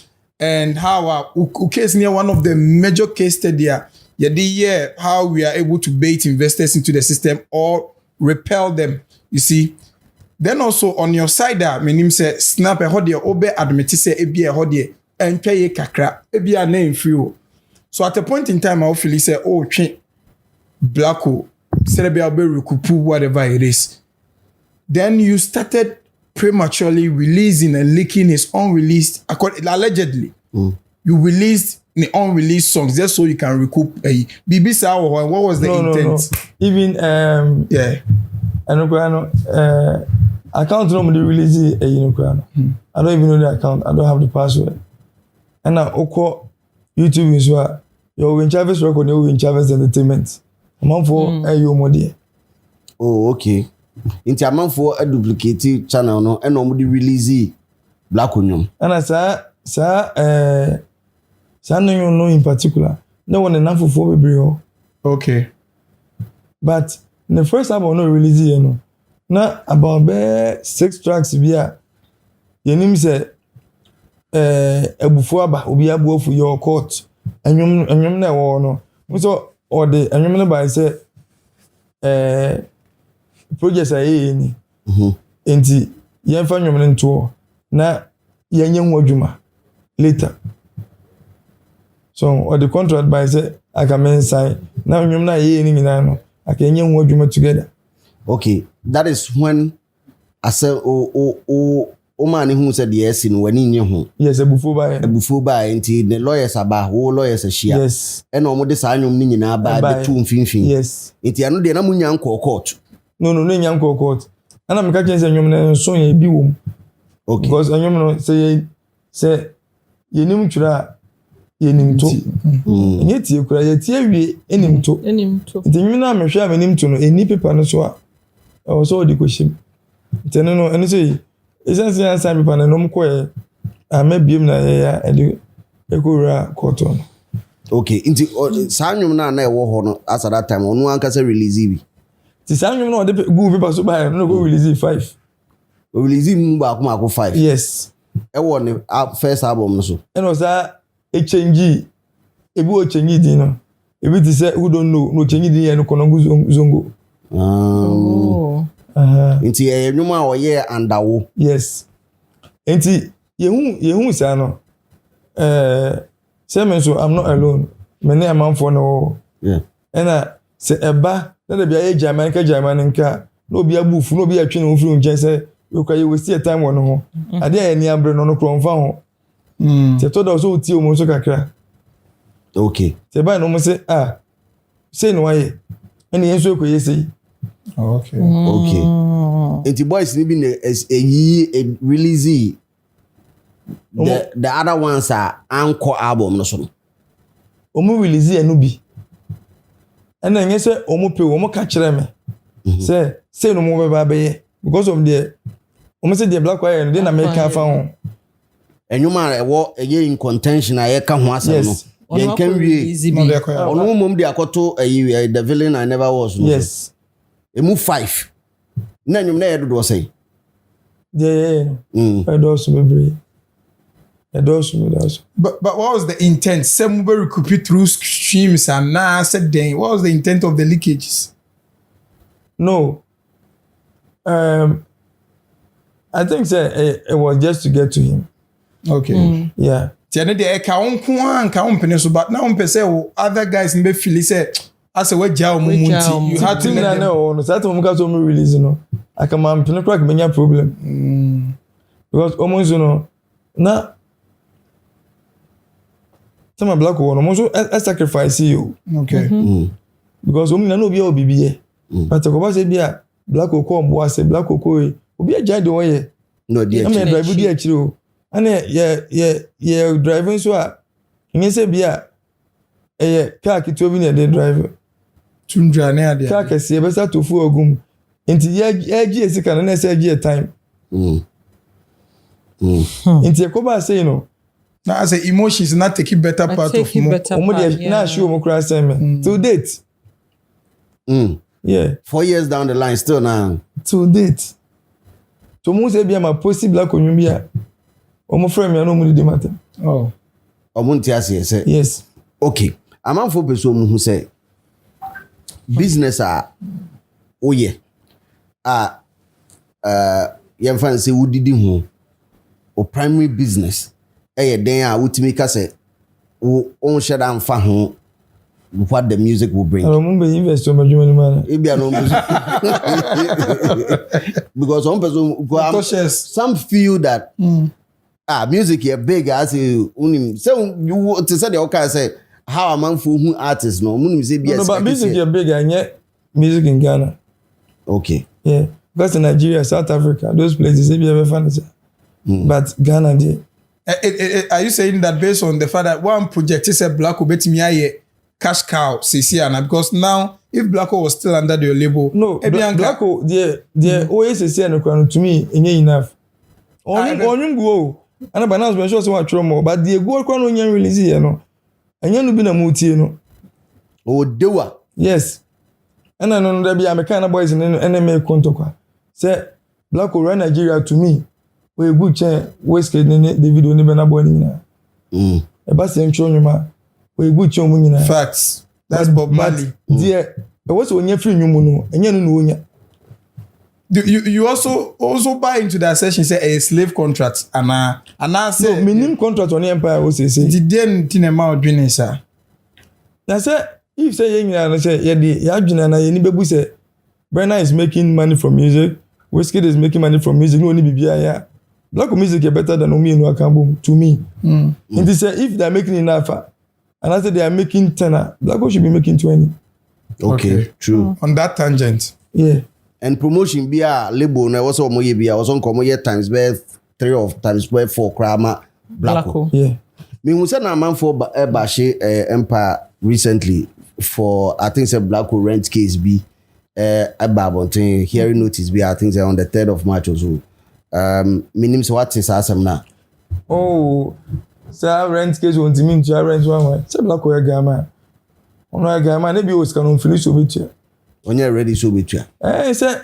and how case near one of the major case study how we are able to bait investors into the system or repel them. You see. Then also on your side there, my name say snap a hodie obe admit say ebi a hodie and pay kakra ebi a name free. So at a point in time, I feel say, oh, Blacko, Serbia be recoup whatever it is. Then you started prematurely releasing and leaking his unreleased, allegedly. You released the unreleased songs just so you can recoup a BBC. What was the intent? No. Even account normally release a I don't even know the account. I don't have the password. And now YouTube is where you're Win Chavez record, you're Win Chavez Entertainment. I'm on for a modi. Oh, okay. Inti amanfo a duplicate channel no e no mo di release Black Onyom. And sa no in particular. No one enough for bebre. Okay. But the first album no release you know. Na about 6 tracks bia. Yenim say ebufu aba obi abu for your court. Enyom na wo no. So or the enyom na by say projects are ni. Enti yemfa nyom nto na yenye ho adwuma later. So or the contract by say I can sign. Now nyom na ni nyina no. I can yenye ho adwuma together. Okay, that is when I say o man who said yes in when in ho. Yes, ebufu ba enti the lawyers aba wo lawyers share. Yes. E no mo de sa anyom ni nyina ba be tu mfinfin. Yes. Enti anu de na munya nko court. No nya court. Ana me ka chen say nyom na so ye bi wom. Okay. Because nyom no say yenim twura yenim to. Nye tie kura ye tie wie enim to. Enti nyom na me hwe a menim to no eni paper no so a o so di kwashim. Enti no eno say essence ya sign paper no mo ko amabiem na ya edi ekura court on. Okay, inti sa nyom na e wo ho no as at that time onu anka say release bi. Ti sa nyom na de go paper so buy no go release 5. We release mu ba kuma ko 5. Yes. E wo ne first album no so. And was that a change ebi o change din no. Ebi ti say who don't know no change din no kono zongo. Inti enyum a oye andawo. Yes. Inti yehu say no. Say me so I'm not alone. Me na man for no. Yeah. And say eba na de bia ye German nka no bi abufu no bi atwe no furu nche say you kwa you waste time won ho. Ade ya ni abre no kro mfa ho. Say to da so ti o mo so kakra. Okay. Say ba no mo say say no waye. Ene yenso ekoye say. Okay. Okay. Inti boys ni bi na release the other ones are anchor album no so. Omo release enu bi. Ena nye say omo pe omo ka kire me. Say no mo be ba be because of the omo say the Black Wire dey na make fa ho. Enyuma ewo eye in contention aye ka ho asem no. Yen kan wie onu mom de akoto the villain I never was no. Yes. Emu 5. Na enyum na ye do say. Yeah. I do so be. But what was the intent? Some were recouped through streams and now said then what was the intent of the leakages? No. I think it was just to get to him. Okay. Yeah. Tiane de ka on so but now on say other guys in be feel say as a we jaw mumunti you had to let them no so that we got to release no I can man pin crack many problem. Because almost na some Black one almost a sacrifice you. Okay. Because na no be obibiye. But ko say bia Black ko mbo say Black ko obi agya de woye. No dey. I'm drive di akiri o. Ane yeah driving so a nge say bia car kito bi na dey drive. Tundra na ade. Car kese e be sa to fu ogum. Enti ye esika na say ye time. Enti e ko ba say now as emotions not take better part of more. Na show mo cry say me. To date. Yeah. 4 years down the line still now. To date. To mo say bia ma possible Black Onyom bia. Omo frame ya no mu di matter. Oh. Omo nti ase say. Yes. Okay. Amanfo peso mu hu say business oye. Yem fan say wudidi hu. O primary business. Den wutimi ka say wo on share am fa ho what the music will bring. Invest so much money man. Because some feel that music is big as unim say you to say the okay say how a man for who artists no unim say be but music is big and yet music in Ghana. Okay. Yeah. Because in Nigeria, South Africa, those places they be ever fancy. But Ghana dey. Are you saying that based on the fact that one project is a Black Obetimi aye cash cow CC and because now if Blacko was still under your label, no, Blacko, the OSS and to me, enough. Only go. And about now, I'm sure so much more, but the go crown on your release, you know. And you been a muti, you know. Oh, doer. Yes. And I know there be a kind of boys in enemy contoka. Say, Blacko run Nigeria to me. We good chair, wasted in the video, never na bonina. A bass and show you, ma. We good show munina. Facts. That's Bob Marley. Dear, what's when you're free, you know, and you know. You also buy into that session say a slave contract and I say no minimum contract on the empire was say the den tin amount doing sir. Na say if say you say ya dwena na ye ni bebu say Brenna is making money from music, Whiskey is making money from music, no ni bibia ya. Black music is better than Omi no Akambo to me. And they say if they are making enough and I say they are making 10, Black should be making 20. Okay, true. On that tangent. Yeah. And promotion be a label na was omo ye be was on komo ye times be 3 of times be 4 krama Blacko. Yeah. Me who say na man for Bashe Empire recently for I think say Blacko rent case be ababontin hearing notice be I think say on the 3rd of March or so. Minim so what is asem na. Oh, so rent case won't mean to rent one. Say Blacko ya gama. Ono ya gama na bi o ska no finish obetia. Onye ready so betua. Say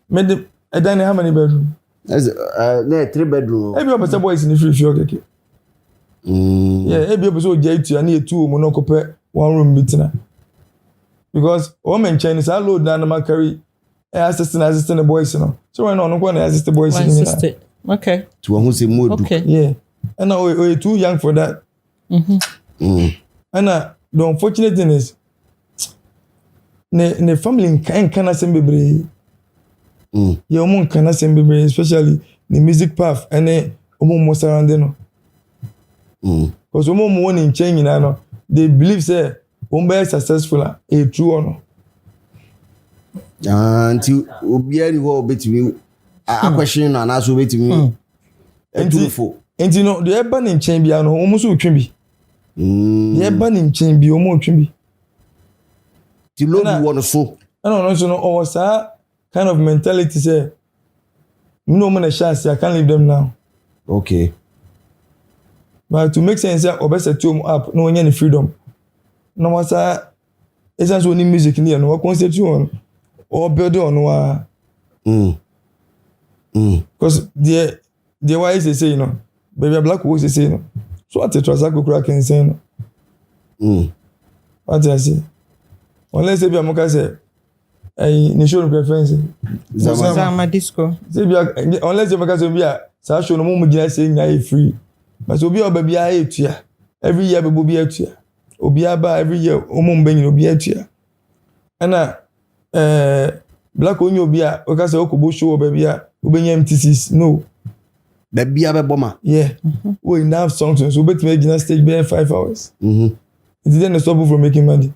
me the dan how many bedroom? That's 3 bedroom. Ebi o boys in the free keke. Yeah, ebi o so jaitu na e 2 omo no kopɛ 1 room bitina. Because women Chinese I load na ma carry assistant the boys no. So when no go na assist the boys in. Okay. To who say more. Okay. Yeah. And now we too young for that. And the unfortunate thing is ne family can assemble your mom can assemble especially the music path and omo surrounding no because omo one in change no they believe say be successful a true or no until obi any wo betimi a question na na so betimi beautiful and you know the urban in change bia no omo so twen bi the urban in change bi omo twen bi the low you want so no or sa kind of mentality say no man a chance I can't leave them now. Okay. But to make sense obesa to up no any freedom. No was essence only music in no concept on or build on because the wise they say you know baby Black was they say you know so what the transact crack and say no what I say unless they be amoka say ni show no preference Zama disco say be unless you amoka say be sa show no mo gina say nya free but obi oba bia etua every year be bia etua obi aba every year omo mbanyi obi etua ana Black onye obi a o ka say okobo show oba bia obenya MTCs no be bia be boma yeah we enough songs so bet me gina stage be 5 hours it didn't stop from making money.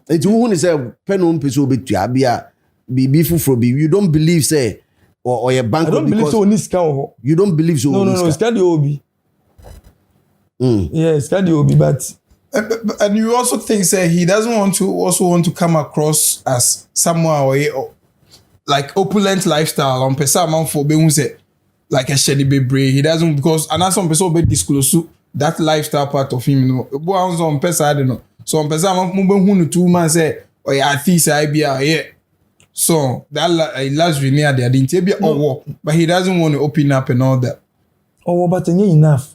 It's who say penum peso betua bia bibi fufro bi you don't believe say or your bank I don't believe so ni ska ho you don't believe so no ska the obi yeah ska the obi but and you also think say he doesn't want to come across as someone or like opulent lifestyle on person man for be say like a shady baby he doesn't because and some person be disclose that lifestyle part of him you know bo on person I don't know so on person man mo be hu 2 man say oh yeah this I be yeah so that last veneer there didn't be but he doesn't want to open up and all that but enough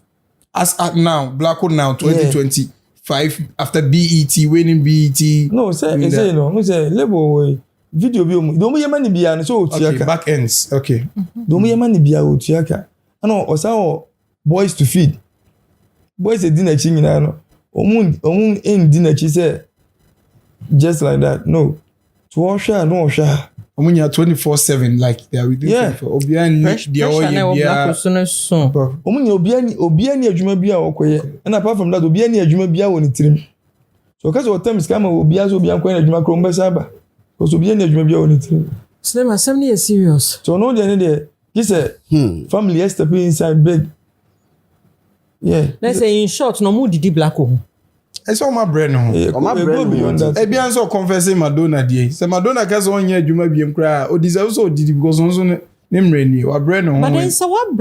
as at now Blacko now 2025 after BET winning BET no say no say label video bi do mo yema ni bia so otuaka okay back ends okay do mo yema ni bia otuaka ano osa boys to feed boys e dinner chi nyina no omun en dinner chi say just like that no to osha no osha omunya 24/7 like they are within for obiani the omunya obiani adwuma bia okoye and apart from that obiani adwuma bia woni tirim so kaso otam scam obiani so obian koye adwuma kro mbesa aba because obiani adwuma bia woni tirim so them assembly is serious so no there he said family has to be inside big yeah let's say in short no mood di Blacko I saw my brain no. My brain beyond that. Ebi answer confessing Madonna dey. Say Madonna ka so onye adwuma biem kra. O deserve so did because onso ne mreni. Wa brain no. But then so what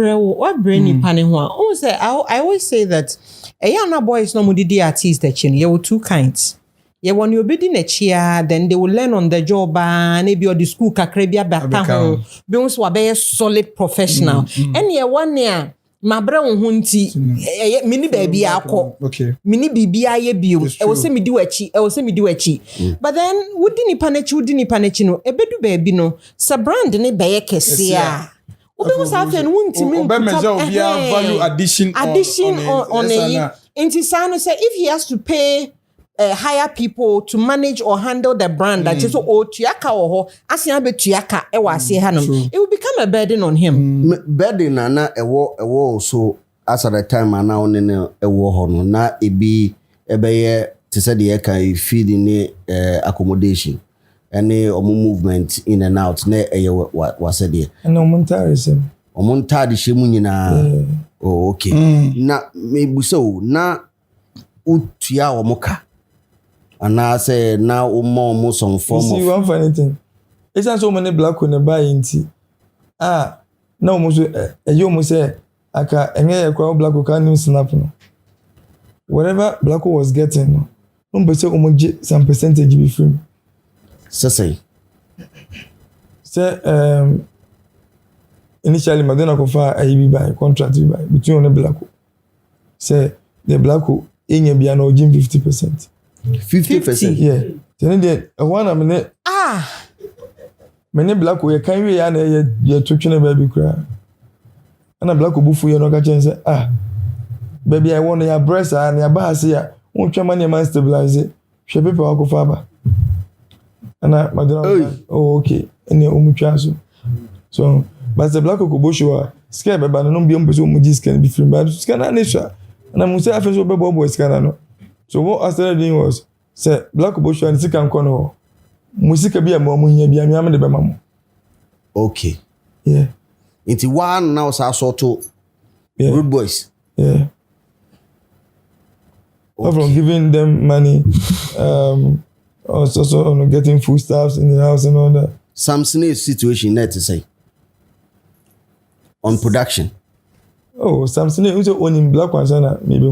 brain nipa ne ho a. O say I always say that Ayana boys no mudidi artist echi no. You were two kinds. You want you obedi na chia, then they will learn on the job and maybe or the school kakra bi abata ho. Be unso wa solid professional. And ye one year my bra wo nti mini baby akọ mini bibia ye bio e wo se medi wachi but then wodi nipa na chi no ebedu baby no sa brand ne beye kese a obi wo sa fe no wonti mi value addition on a inti say if he has to pay hire people to manage or handle the brand that is so tuaka ho asia be tuaka e wa ase ha no it will become a burden on him burden na ewo so as at the time na on ne ewo ho no na ebi ebeye te say de kan feed ni accommodation any movement in and out na wa said there and omontare shemu nyina oh okay na mebu so na utua omoka and I say now more some form of. See one funny thing. It's not so many black on the buy inti. No almost you must say aka enye kwa black can snap no. Whatever black was getting no. No say some percentage be free. Say initially Madonna kofa ayi buy contract be buy between on the black. Say the black enye bia no 50%. 50%. Yeah. Then the one I mean many black we can we ya na to twene baby kra. And a black bufu you no ka chen say baby I want your breast and your back here. Won twa man man stabilize. Hwe paper wa ko fa ba. And Madonna oh okay. And you umutwa so but the black ko bosho scare baba no bi mbeso umuji scan be free but scan na nature. And I'm say afenso be boy scan no. So what I started doing was say black bush and sika nkono musika bia mo hia bia me am de be mamo. Okay. Yeah. It's one now sort to Rude Boys. Yeah. Okay. From giving them money also on getting foodstuffs in the house and all that. Samson's situation there to say on production. Oh, Samson is owning black ones and maybe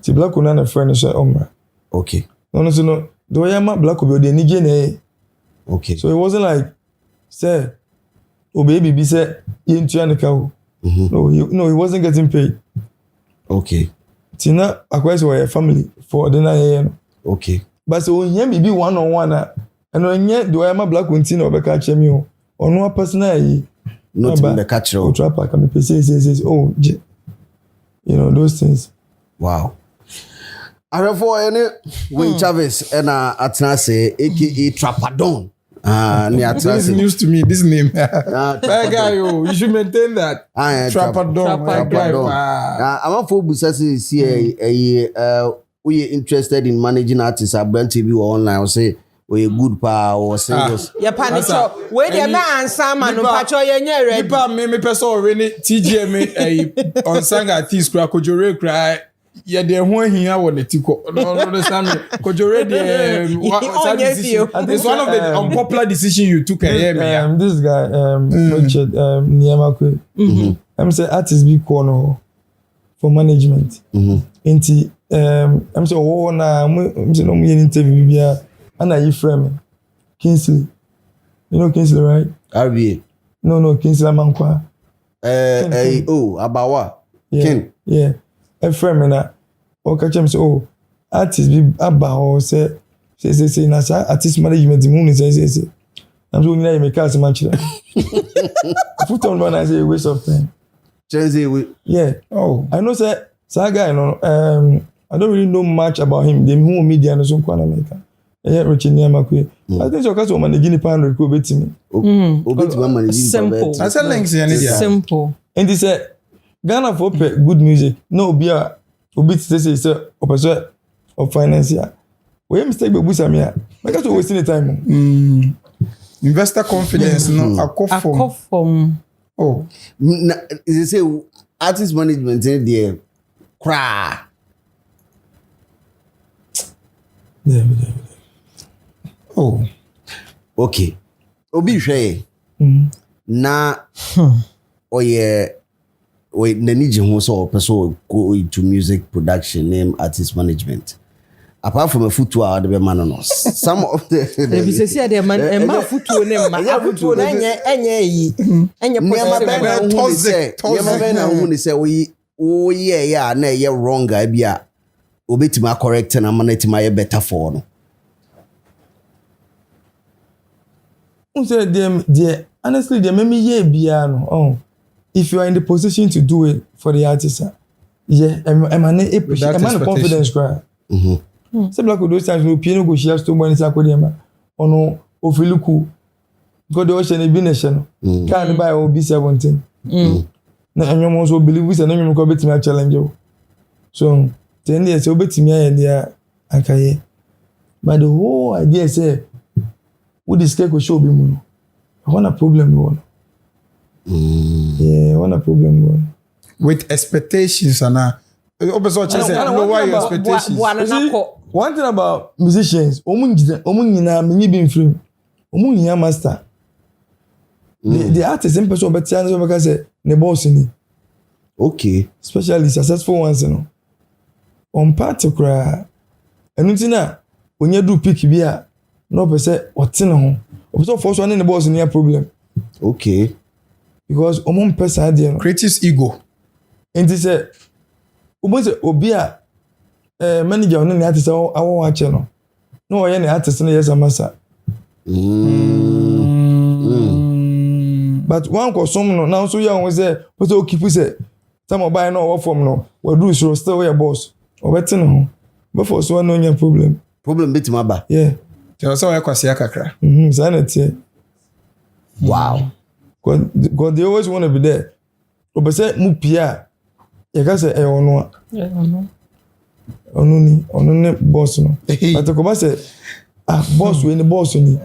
the black one and a furniture omra. Okay. No. Do I am black will be the okay. So it wasn't like say oh baby be said into an cow. No, he wasn't getting paid. Okay. Tina acquires a family for the 9 a.m. Okay. But so here maybe one on one and yet do I am a black one tin or catch me or no personal not in the catcher or trapper can be says oh you know those things. Wow. I have for any Wayne Chavez and Atnase aka Trapadon. This is news to me, this name. That guy, you should maintain that. Trapadon. I'm a full business see we interested in managing artists at Brand TV or online or say we good pa or singles. Yeah, panic. Where the man Sama no patcho ye ready. Nipa me person really TGM on sang artist cry kojore cry. Yeah, they want him out the tiko. No, understand me. Kojore it's one of the unpopular decisions you took. This guy, Richard Niamakwe. I'm say artists be corner for management. Inti I'm say oh na I'm say no me interview bia. And you frame Kingsley. You know Kingsley, right? RBA. No, Kingsley Amankwa. Abawa. Yeah. King. Yeah. A frame na. O catch him say, oh, artist be Abawa say na artist management moon say. I'm so you make cast match. Put on one I say waste of time. Yeah. Oh. I know say guy no I don't really know much about him. Them who media no so kwana America. Yeah, Richard Niamakwe. I think so cause man gini pan record beti me. Obeti man gini simple. That's a links here. Simple. And they say Ghana for good music. No be a obeti say opposite of financier. We mistake be busa me. Because we wasting the time. Investor confidence no akofom. Oh. They say artist management there cry. Oh. Okay. Obi hwɛ na oye nani je ho so person go into music production name artist management. Apart from a footwear the man no. Some of the Ebi se sia de man ma futuo ne ma futuo na enye yi. Enye positive. Na hu ni say we yeah na ye wrong ga bia obetima correct na ma na tima ye better for no. So honestly, they make me no. Oh, if you are in the position to do it for the artist, yeah, I'm confidence cry. Some like those times we piano go share so many sakodema. Ono ofiluku. God the ocean be nation. Can't buy will be 17. Na anyom also believe we say na anyom ko betimi challenge you. So 10 years so betimi aye dia akaye. But the whole idea say who this cake will show be mono. I want a problem no. Yeah, I want a problem no. With expectations and lower your expectations. One thing about musicians, nyina me be free. Nyina master. The artist in person but chance because say ne boss ni. Okay. Especially successful ones no. On particular enutina onye do pick bia no be say otene ho. Opeso force one ne boss ni a problem. Okay. Because person dey no. Creative ego. Enti say say obi a manager on the artist awo watch no. No ye ne artist no yes amasa. But one ko some no now so you won say but o keep say some buy no work from no we do so still your boss o better no but for so no nya problem bit maba yeah tell so we kwase akakra sanity wow god they always want to be there o be say mu pia you can say ono ni boss no but ko ba say boss we ni boss ni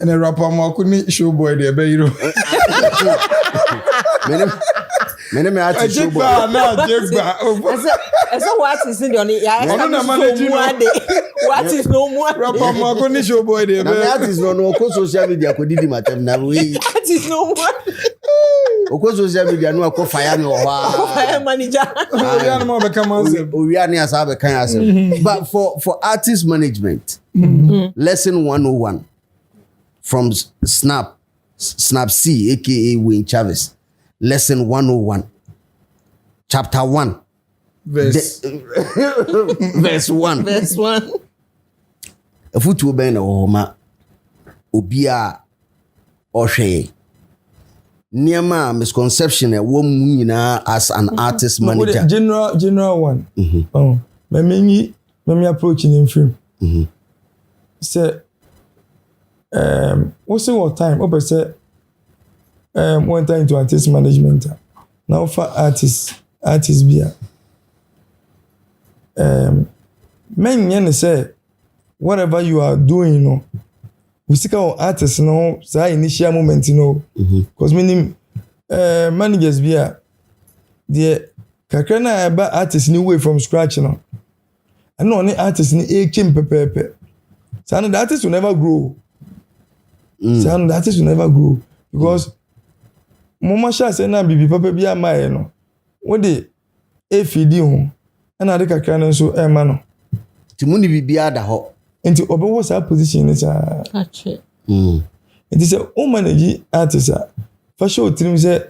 and a rapper ma ko ni show boy dey be hero me artist show boy na jegba esa what is in the ya na manage what is no more rapper ma ko ni show boy dey be na artist no ko social media ko didi matem na we artist no more ko social media no ko fire me fire manager owian mo be come on owian ya sa be kan asem but for artist management lesson 101 from Snap C, aka Wayne Chavez. Lesson 101. Chapter 1. Verse 1. Verse 1. If you to be na homa obia ohwe. Niema misconception e wo mu nyina as an artist manager. General one. Oh, me approach in film. Say what's what time? What say one time to artist management. Now for artist beer. Men yen say whatever you are doing, you know, we seek our artists, you know, say initial moment, you know, because many managers beer the kakana about artists new way from scratch, you know. I know any artist ni came pepe. So the artist will never grow. So the artist will never grow because mama sha say na bibi papa bia mai no wo de efidi ho na de kakra no so e ma no ti mu ni bibia da ho enti obewo sa position ni sa ache enti say o manage artist for sure trim say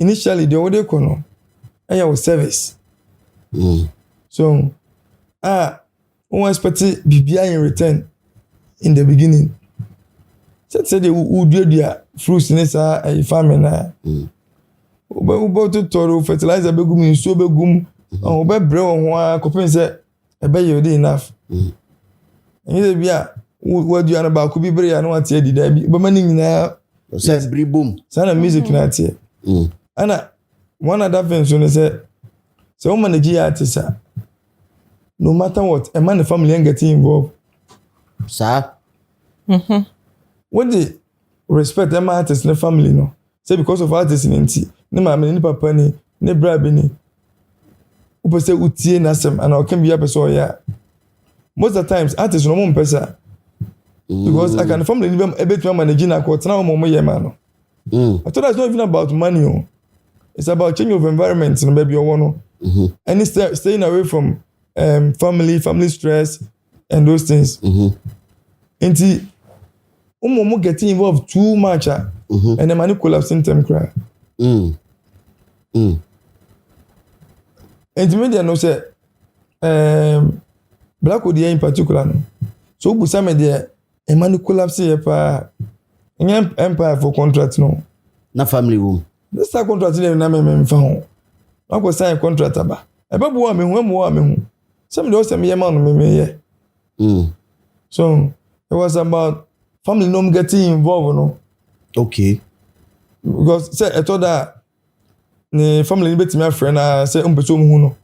initially the order kono aya wo service so we expect bibia in return in the beginning. Say they would do their fruits in this farming. Ubo to toro fertilizer begum so begum obe brew one copin say ebe you dey enough. And you bia what you about could be bre no want e dida bi be mani nyina say bri boom. Sana music na tie. Ana one other thing so say woman manage artist no matter what a man the family ain't getting involved. Sir. When they respect them artists in the family, no. Say because of artists in NT, ne mama ni papa ni, ne bra bi ni. Upo say utie na sem and I can be a person ya. most of the times artists no more person because I can family even a bit managing a quote now more man. I thought it's not even about money. It's about change of environment and maybe you want and it's staying away from family stress and those things. And getting involved too much and the money collapsing time cry. And to me they know say Black Odia in particular no. So bu some there a money collapse here pa empire for contract no. Na family room. This contract na me fa ho. I go sign contract aba. E ba bo me hu. Some dey say me man me. So it was about family no getting involved no. Okay. Because say I thought that the family ni betimi friend na say umpeso mu hu no.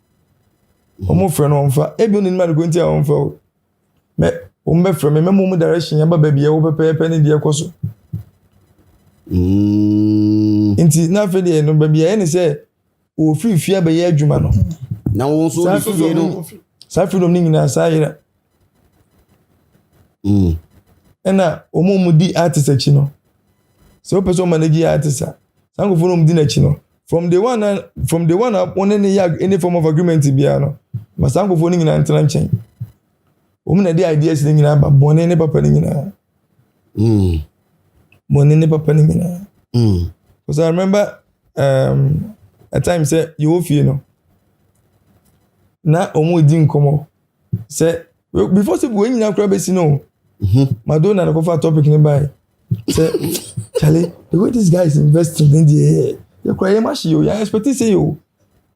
Omo friend on fa e bi oni ma go ntia on fa me o me friend me mo direction ya ba bia wo pepe ni de ekoso. Inti na fe de no bia ni say o fifi abaye adwuma no. Na won so di fi no. Sa freedom ni nyina sa yira. Ena omo di artist achi no. So person manage artist. Sango for no di na achi no. From the one up on any form of agreement bia no. Masango for ni nyina ntran chen. Omo na di ideas ni nyina ba bone ne papa ni nyina. Bone ne papa ni nyina. Because I remember at times say you feel no. Na omo di nkomo. Say before say we nyina kra be si no. Madonna na cover topic ni by. Say Charlie, the way this guy is investing in the you cry much you expect to say you.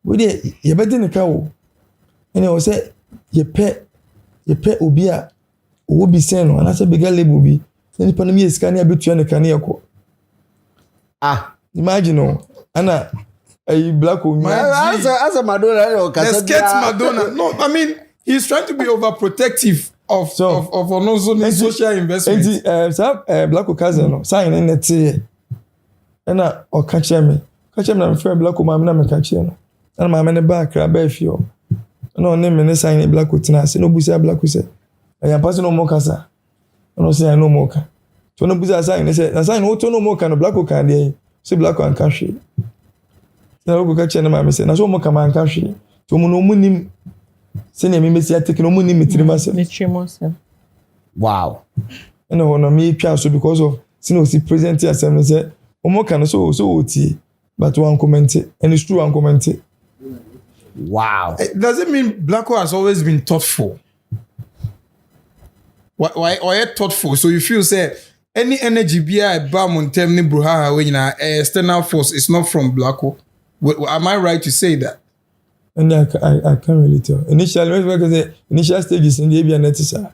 We dey you better na ka wo. And I say you pay obi a wo bi sen no na say bigger label bi. Then the pandemic is can abetua na kan yako. Imagine no. Ana a black woman. As a Madonna, let's get Madonna. No, I mean he's trying to be overprotective of also social investment. Black cousin no sign in net here. Ana o catch me. Catch me na friend black woman na me catch no. Ana ma me ne back ra ba fio. Ana o ne me ne sign black tina se no busa black say. I am passing no more kasa. Ana say I no more ka. So no busa sign say na sign o to no more ka no black can dey. So black can catch. Na o go catch na ma me say na so mo ka man catch. To mo no munim sene me mesi atake no munim mitrima. Wow. And no me twa so because of sene o si present yourself say omo kan so oti but one comment and it's true one comment. Wow. Does it mean Blacko has always been thoughtful? Why thoughtful? So you feel say any energy be a ba montem ni bruha when external force is not from Blacko? Am I right to say that? And I can't really tell. Initial stages in the ABN netisa.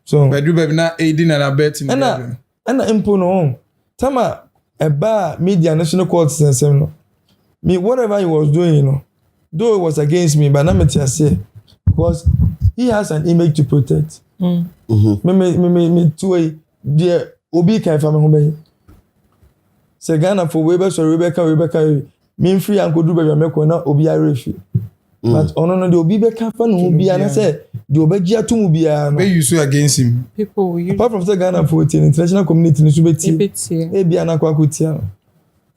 So but you baby na aiding and abetting. And impo no. Tama a bar media national court system no. Me whatever he was doing, you know, though it was against me, but I'm say because he has an image to protect. Me two dear obi kan fa me ho be. Se Ghana for Rebecca me free and could do baby me ko na obi arefi. But no the obi be ka fa no bia na say the obeji atum bia no. Be you so against him. People will use apart from say Ghana for international community ni so beti. E bia na kwa kotia.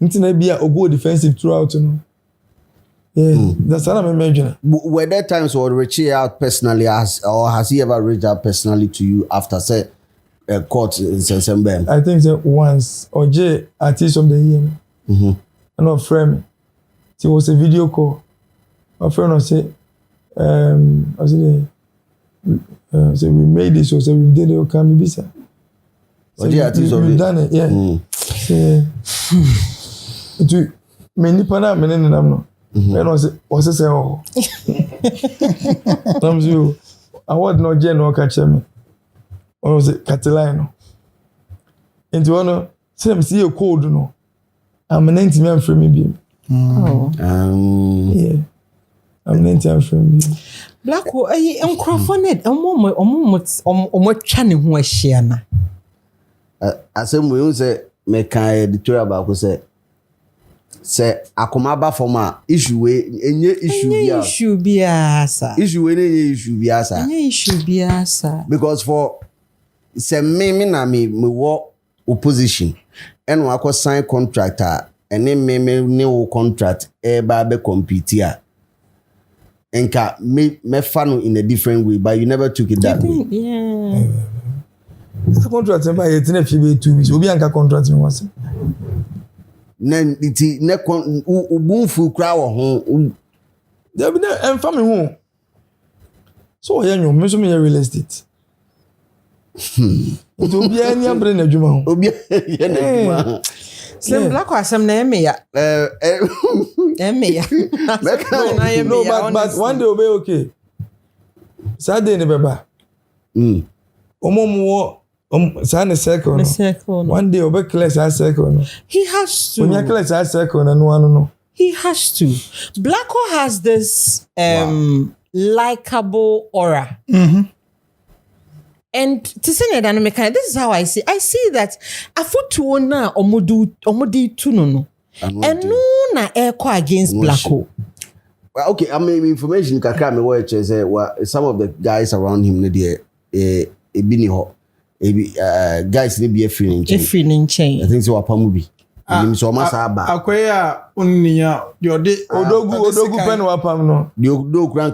Nti na bia ogo defensive throughout no. Yeah, that's what I'm imagining. Were there times where Richie out personally or has he ever reached out personally to you after say court in September? I think that once or J artist of the year. And a friend, it was a video call. My friend was say, I said, we made this, so we did it, can be visa. So we've done it, yeah. It many pana menen nam no. And was say oh. Nam you. I want no J no catch me. Or was it Catalino? Into one, say see a code no. I'm an anti-man from me. Yeah. I'm an anti-man from me. Blacko, Crawford, almost channing who is Shiana. I said, we say, make I editorial about who said, Say akomaba from a issue we enye issue biasa. Issue we enye issue biasa. Enye issue biasa. Because for say me work opposition and we sign contractor and then me new contract ba be compete here. Enka me fanu in a different way, but you never took it that way. Yeah. The contract by 2 weeks. Obi anka contract me once. Then iti ne ubunfu kra wo ho. There be na emfa me ho. So yeah, me so me real estate. Obi ani abre na adwuma ho. Obi ye na adwuma. Slim black asem na eme ya. Eme ya. No, but one day obey okay. Saturday ne beba. Omomo Sana circle. One day obey class a circle. He has to. When you class a circle and no. He has to. Blacko has this likable aura. And to say dynamic, this is how I see. I see that a foot na omodi tunono. And no na echo against Blacko. Well, okay, I mean information kakra me watch say some of the guys around him there ebini ho. Guys ni be feeling chain. I think so apamu bi. Nim so masa aba. Akwaya onniya yode odogu pen wapam no. The odogu kran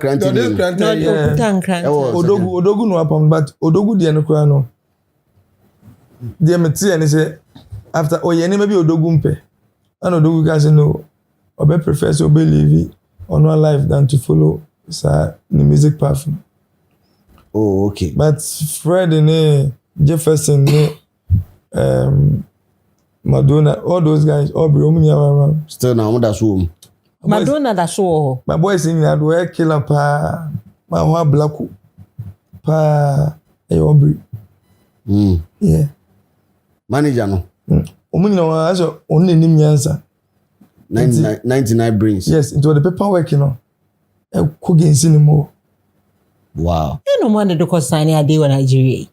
odogu no wapam but odogu de no kra no. De meti ene say after oyene maybe odogu mpe. And odogu ka say no. Obe prefer to obe live on one life than to follow the music path. Oh, okay. But Fred and Jefferson, Madonna, all those guys, all be roaming around. Still now, that's home. Madonna, that's all. My boy singing that way killer pa, my one black pa, Aubrey. Yeah. Manager no. Omuni as only name answer. 99 brains. Yes, it was the paperwork, you know. I couldn't see anymore. Wow. You know, one of the consigning a day in Nigeria.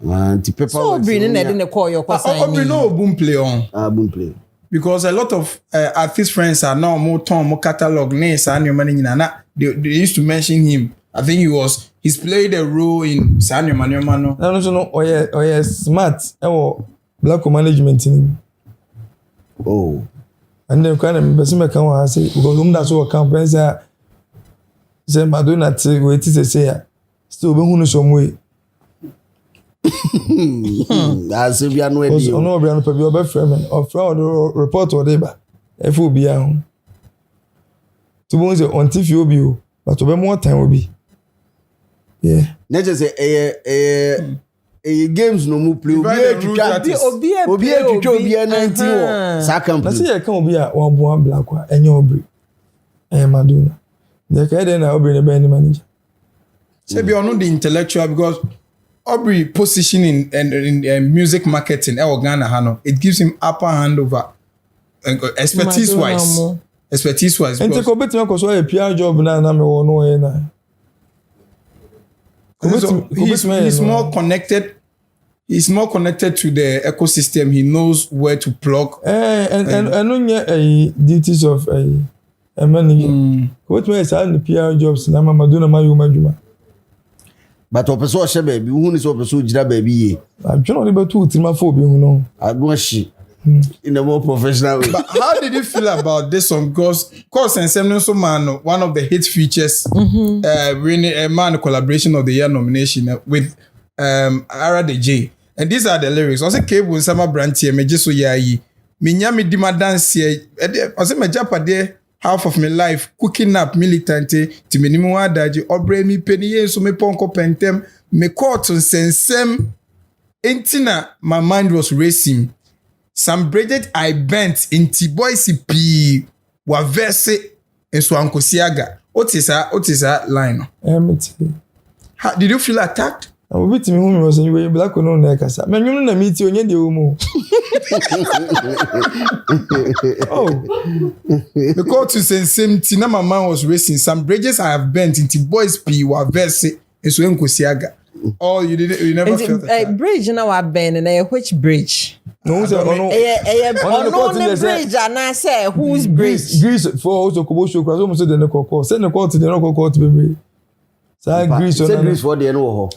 The paperwork. So, bringing it in the call your consigning. No boom play on. Boom play. Because a lot of artist friends are now more catalog names and your money. They used to mention him. I think he's played a role in Sanyo Mano. No. Oh yeah, smart. Black management in him. Oh. And then kind of person can say because that's what campaigns say Madonna wait to say still be who some way. As if you are no idea. No, be on paper frame or fraud report or deba. If will be to say until you be but to be more time will be. Yeah. Let's just say games no mu play obi na nti wo sa camp. Na say you can obi a one born black wa enye Aubrey. Madonna. The kind na Aubrey be any manager. Say be on the intellectual because Aubrey positioning and in music marketing Ghana hano it gives him upper hand over expertise wise. And take obeti me so a PR job na me wo no e na. So he's more connected. He's more connected to the ecosystem. He knows where to plug. And no duties of a manager. What way is the PR jobs? Na Madonna Mayuma. But opeso she baby, who is opeso jira baby? I'm trying to be too timafo bi hu no. Agwashi. In a more professional way. But how did you feel about this song? Because and so man, one of the hit features, winning a man collaboration of the year nomination with Ara the J. And these are the lyrics. I say cable summer brand here, me just so yayi. Minyami di ma dance here. I say me japa there half of my life cooking up militant to minimum adaji obre mi penny so me ponko pentem me court on sensem. Entina my mind was racing. Some braided I bent into boys p wa verse and so Uncle Siaga. What is that line? How did you feel attacked? I will beat me whom was in way black on Nakasa. Man, you know, meet you on the umo. Oh, the court to send same Tina, my man was racing. Some bridges I have bent into boys p wa verse and so Uncle Siaga. Oh, you never felt that. Bridge now I been and which bridge? No, sir, no. On the bridge and I say whose bridge? Greece for also commercial class almost said the call. Send the call to the local court baby. Say Greece on Greece for the no.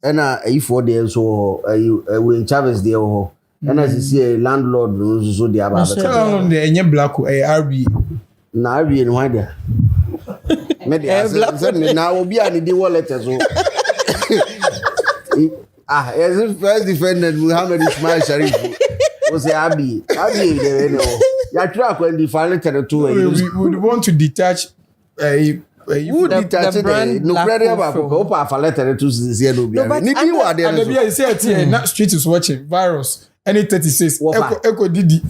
And I for the so we in Chavez there ho. And as you see landlord so the about. Tell them the enye black RB. Na RB in why there. Media now obi an the wallet so. As first defendant Muhammad Ismail Sharif was Abi there no. Ya track when the final letter to we would want to detach who detach it no credit about opa for letter to see no be ni bi wa there and be say it na street is watching virus any 36 echo didi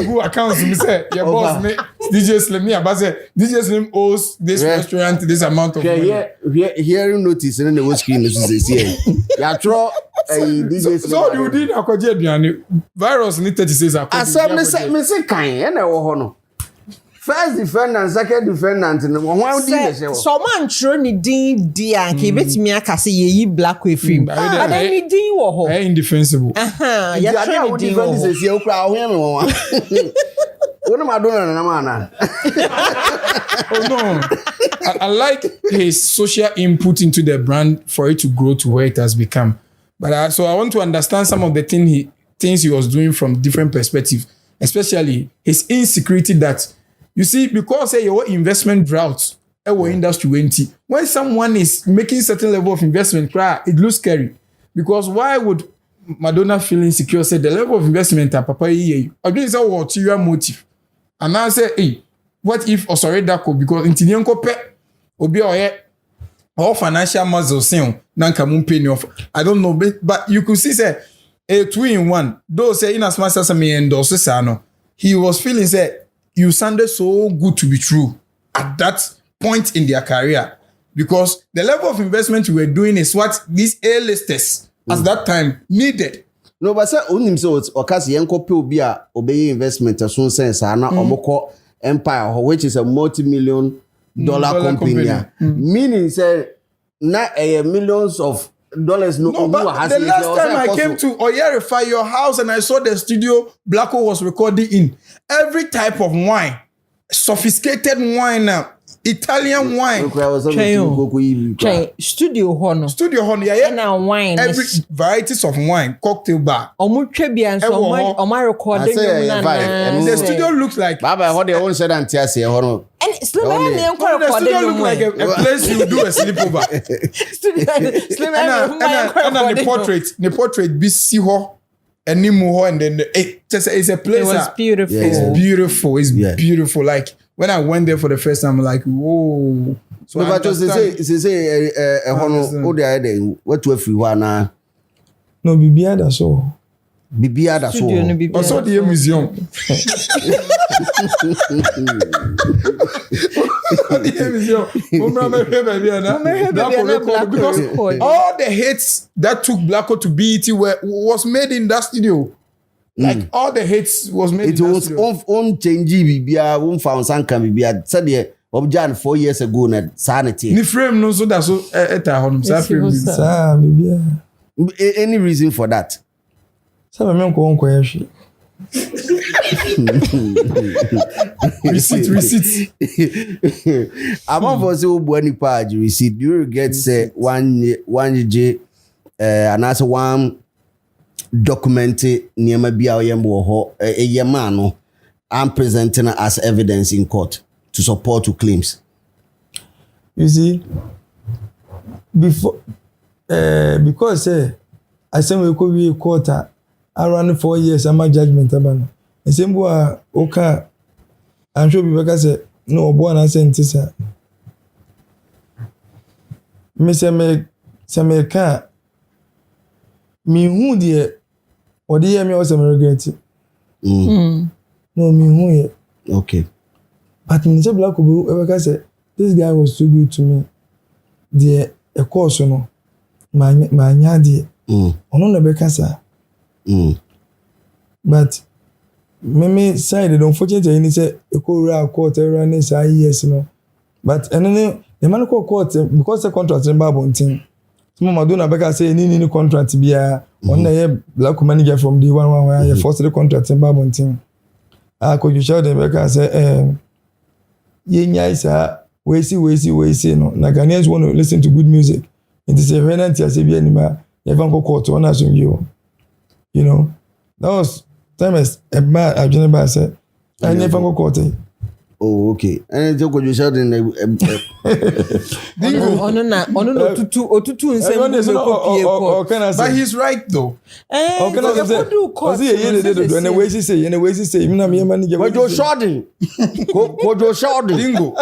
gu accounts me say your boss me DJ Slim me about say DJ Slim owes this restaurant this amount of money. Hearing notice in the screen is say ya throw DJ Slim so you did akwaje aduane virus ni 36 akwaje asem me say kan e na wo ho no first defendant second defendant no one dey say so man tro ni din dia ke betimi aka say yeyi black way free but then ni din wo ho indefensible ya tro ni din wo say say okra ho me won wonu madonna na mana oh no I like his social input into the brand for it to grow to where it has become, but so I want to understand some of the things he was doing from different perspectives, especially his insecurity that you see, because say your investment drought, our industry went. When someone is making certain level of investment, it looks scary. Because why would Madonna feel insecure? Say the level of investment, Papa, I don't say what your motive. And I say, hey, what if that could because in Tinyanko pet obi or financial muscles saying nanka mun pay off. I don't know, but you could see say a 2-in-1. Though say in as much as me endorse he was feeling say. You sounded so good to be true at that point in their career because the level of investment you were doing is what these A-listers at that time needed. No, but say onim so okasi yenko pe obi a obey investment so sense na omoko Empire which is a multi-million dollar company. Meaning say na millions of dollars no but the last time I came to Oyerify your house and I saw the studio Blacko was recording in every type of wine, sophisticated wine, Italian wine. Studio hono, yeah. And wine. Every varieties of wine, cocktail bar. Omuchebian so recording. The studio looks like. Baba, how they all said and tears here. And the studio look like a place you do a sleepover. And the portrait be see her. And then it's a place. It was beautiful. Yeah. It's beautiful. It's beautiful. Like when I went there for the first time, I'm like, whoa. So no, but say what to free one now? No, Bibia da so. Bibia da so. Also the museum. Because all the hits that took Blacko to BET was made in that studio. Like all the hits was made it in was that studio. on change Bibia, on found Sanka Bibia. Said the Objan 4 years ago na sanity. Ni frame no so that so Bibia. Any reason for that? Receipt. I'm on for say Obuani page receipt. You will get say one J and also one documented niema bia oyembo ho yema no I'm presenting as evidence in court to support two claims. You see, before because I say we could be quarter around 4 years I'm a judgment abano. The same boy okay I'm sure people say no boy na sentence sir. Me say me ka me hu de odi ye me was regret. No me hu ye. Okay. But me say black people say this guy was too good to me. The a course no my nyadi. Ono na be kasa. But me side don't forget any say e ko ra court run say yes no but and then the man call court because the contract in Bible thing. Some Madonna Becca say any contract be a one day black manager from the one where you force the contract in Bible thing. Could you show them Becca say yeah isa we see no na Ghanaians want to listen to good music. It is a renant as a be anima you go court on as you know that was time as a bad I generally said I never go court. Oh, okay. And then could you shout in ono tutu nsem but he's right though. Can I say and the way she say me na me man get what you shouting dingo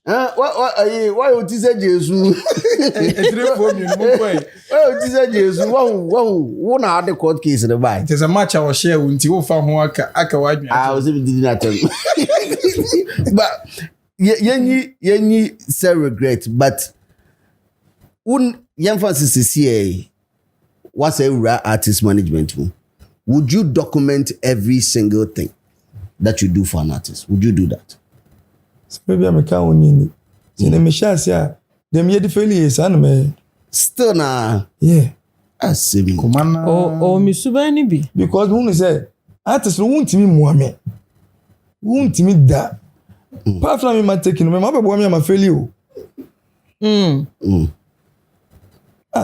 why you say Jesus Jesus who na the court case the buy there's a match I was share unti wo fa ho aka wadwan I was even did not tell but yenyi say regret but un emphasis here what's a artist management would you document every single thing that you do for an artist? Would you do that? So maybe I'm a cow in the Meshas, them yet the failures, anime. Still na. Yeah. I see me. Oh, Miss Subani be. Because when say artists won't me Muame. Won't me that. Apart from me, taking my mother, boy, I'm a failure.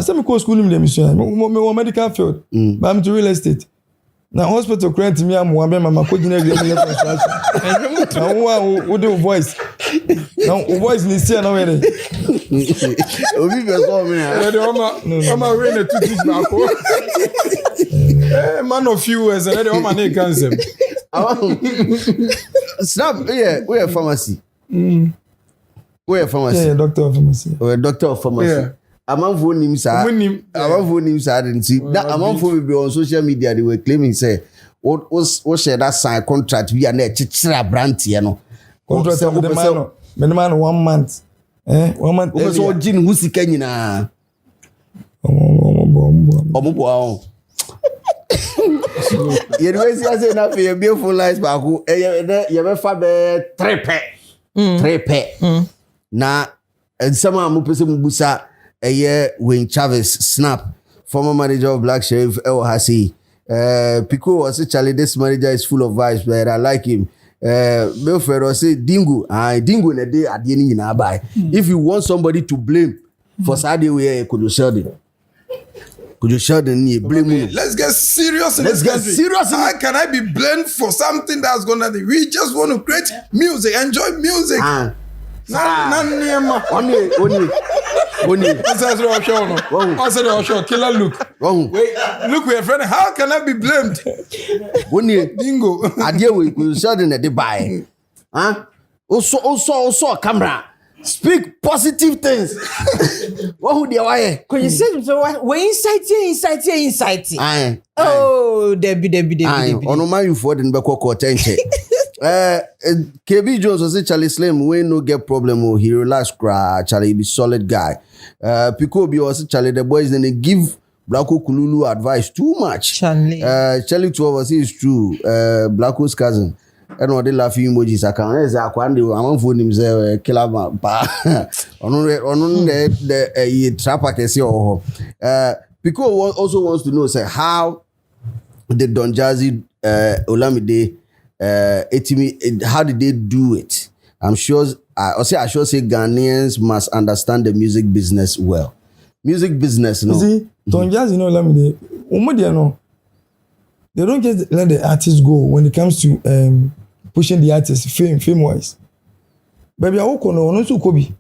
Some call school in the mission, medical field, but I'm to real estate. Now hospital grant me am one mama ko gina gbe me construction. Now who do voice? Now voice ni see na where. Obi be so me. I'm a rain to this back. Man of few words and the man can say. Snap we are pharmacy. We are pharmacy. Yeah, doctor of pharmacy. We doctor of pharmacy. Yeah. Amanfo nim sa didn't see that amanfo be on social media they were claiming say what share that sign contract we are na chichira brand here no contract with the man 1 month 1 month o so gin hu sika nyina omo you say na for your beautiful lives ba ko you be fa be trepe na sama mo pese mo busa Wayne Chavez Snap, former manager of Black Sheriff El Hasi. Pico was a Charlie, this manager is full of vibes, but I like him. Belfred was say Dingo, Dingo in a day at the end in Abai. If you want somebody to blame for Saturday, could you share them? Could you share them? Blame Let's get serious in Let's this get country. serious. How can I be blamed for something that's gonna be? We just want to create music, enjoy music. Only. Killer look. Wait, look, we are friend. How can I be blamed? Dingo. Idea we share them the buy. Also camera. Speak positive things. What would you why? Can you say we inciting? Oh, Debbie. Ono man you for the beko attention. KB Jones was a Charlie Slim. We no get problem. He relax cry. Charlie be solid guy. Pico be was Charlie. The boys then they give Blacko Kululu advice too much. Charlie 12 is true. Blacko's cousin. And what they laugh emojis. I can't say I can't do. I'm on phone himself. Killer man. On the trapper can see. Pico also wants to know say how the Don Jazzy Olamide. How did they do it? I'm sure I should say Ghanaians must understand the music business well. Music business, no. See, Don Jazzy, let me they don't just let the artists go when it comes to pushing the artists fame wise. Baby, I walk on also Kobe.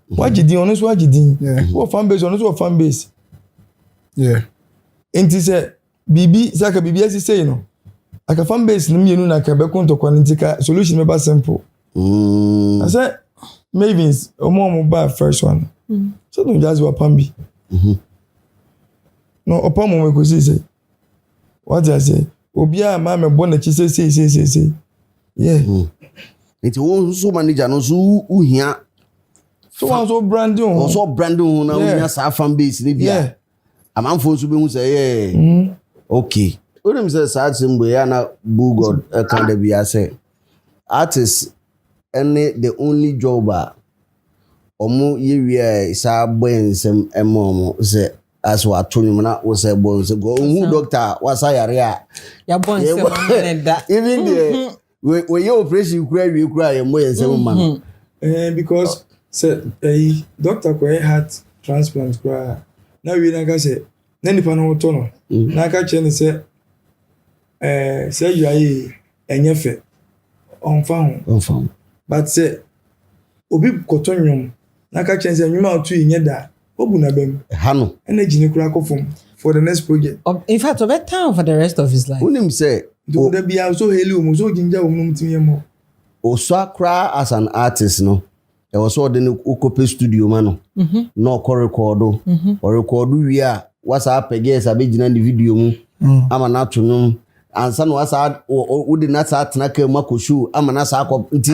What you do, honest, what you do? What fan base, honest, what fan base? Yeah. And he said, BB, Saka BBS is saying, no. Like a fan base, no, na kabekon to quantika solution me ba simple. I said, Mavins, or more buy first one. So don't just what pambi. No, upon me go say. What I say? Obia mama born a say. Yeah. It's also manager no so uhia. So one so branding. Also branding na uhia sa fan base ni bia. Yeah. Amanfo so be hu say yeah. Okay. When him say sad symbol ya na bu God kind of be say artists and the only job omo ye wie sa boy nsem emo se as wa tonum na wo se boy se go hu doctor wasa yare a ya bon se mo da even the we ye operation kura ye mo nsem ma because say doctor ko heart transplant kura na we na ka say na nipa no to no na ka che ne say say you are enye fe on fa but say obi koto nwom na ka che say nwom atu inye da obu na bem hano energy ne kura kofom for the next project in fact over time for the rest of his life unim say do there be also helium so ginja wo num timi mo oso akra as an artist no e was so the okope studio ma no no ko record o record wi a wasa apege sa be gina the video mu ama na tunum ansa no wasa wo de na sa atena ka makoshu ama na sa akọ nti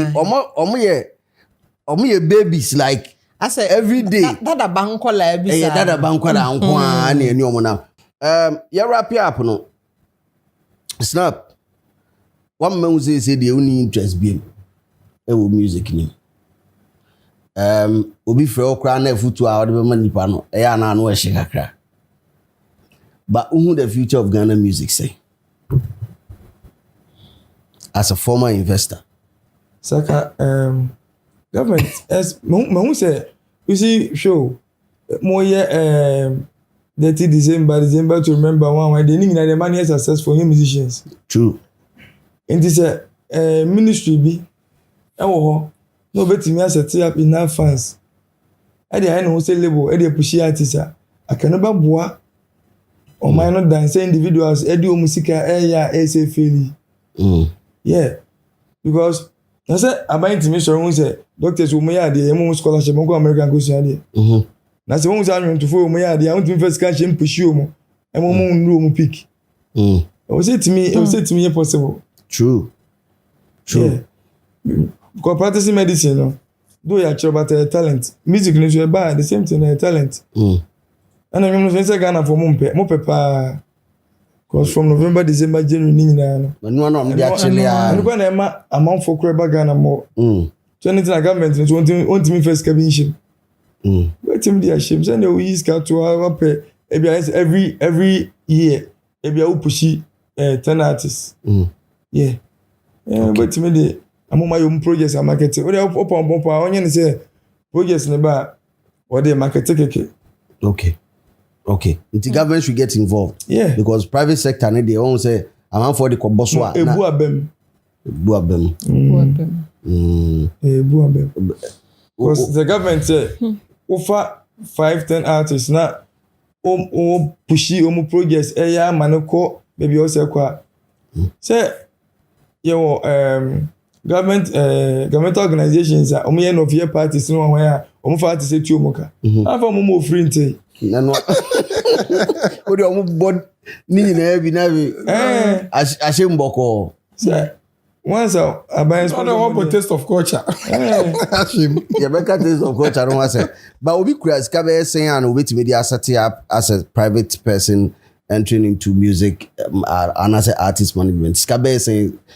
omo ye babies like I say every day that banko la bi sa that banko da anko a na eni omo na ya wrap up no snap one man say the only interest be music ni obi frɛ okra na futu a ɔde bɛma nipa no ɛyɛ ana no ɛhye kakra but who the future of Ghana music say as a former investor saka government as who say you see show more year 30 December to remember one when they need the money is successful for musicians true and this ministry be no betimi set up enough fans I know say label dey push artists I can never boa or minor dance individuals edu musica say fairly yeah because I say about me so who say doctors who may dey emo scholarship go American go see there na say who say to for me dey I want to first cash him push you mo emo mo nru mo pick I say to me possible true yeah. Because practicing medicine, no, do you actually about talent? Music is bad, the same thing, talent. And I'm going to Ghana for more paper. Because from November, December, January, no, actually, I'm going to amount for Creba Ghana more. So anything I government is want me first cabin. Wait him the shame. Send the East Cat to our pay. Every year, maybe I will push 10 artists. Yeah. Wait me the. I'm on my own projects and marketing. What up on say projects never or they market okay. The government should get involved. Yeah. Because private sector they all say I'm for the koboswa. Ebu abem. Because the government say offer 5-10 artists na pushy projects eya manoko maybe also kwa. Say government organizations are omo of year parties no one where omo fa to say tu omoka afa omo free nte na no o de omo bod ni na bi na bi ashe mboko say once a buy one taste of culture yeah better taste of culture no say but obi kura ska be say an obi to media set up as a private person entering into music and as an artist management. Skabe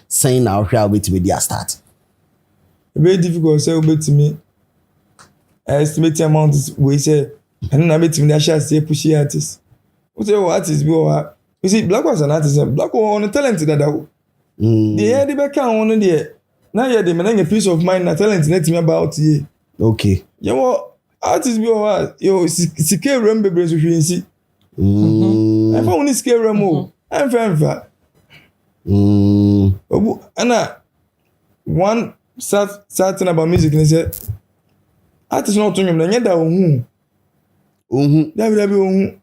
saying now how we to media start. Very difficult say obey to me. Estimate amount we say and na bet me that shall say push artists. We say artists be what you see black was an artist black on the talent that the head the back on there. Now you dey man a peace of mind na talent net me about here. Okay. You know artists be what yo sike remember brain so hwe nsi. I found this scare remo. I'm fair. Anna one certain about music and said artist not to him na nyeda ohun dabi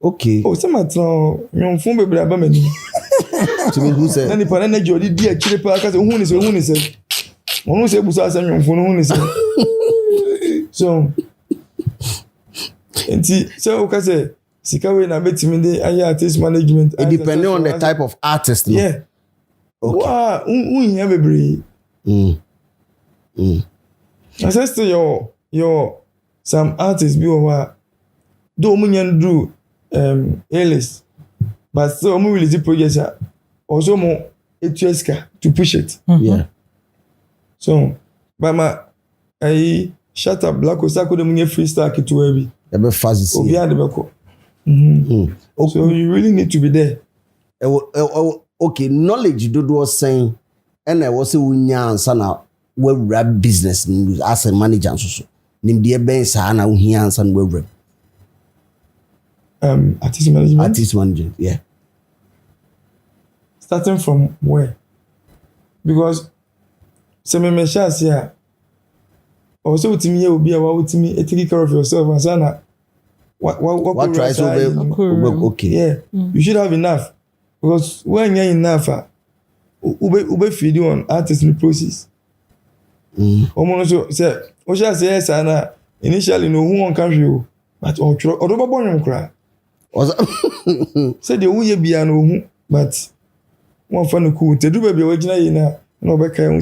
okay oh some atro yon fun bebre aba mani to me who say na pana na jodi di akire pa ka say ohun ni say onu say busa say yon fun ohun ni say so enti so ka say sika we na betimi dey artist management it depending on the type of artist no? Yeah okay wow here bebre access to your some artists be over do munyan do A-list but so mu release projects also more etueska to push it yeah so but my shut up black osa ko dem nye freestyle ketewa bi ebe fast obi ade beko so you really need to be there okay knowledge dodo saying and I was say wunya ansa na we rap business as a manager nso nim de ben sa na wuhia ansa na we rap artist management yeah starting from where because se me chance here also utimi ye obi a wa utimi take care of yourself and sana what try to okay yeah you should have enough because when you enough ube feed on artist in the process omo so say o sha say sana initially no who won country o but o do bobo nyum kra say the who ye bia no hu but one fan ku te do ba bia wagina yi na obeka hu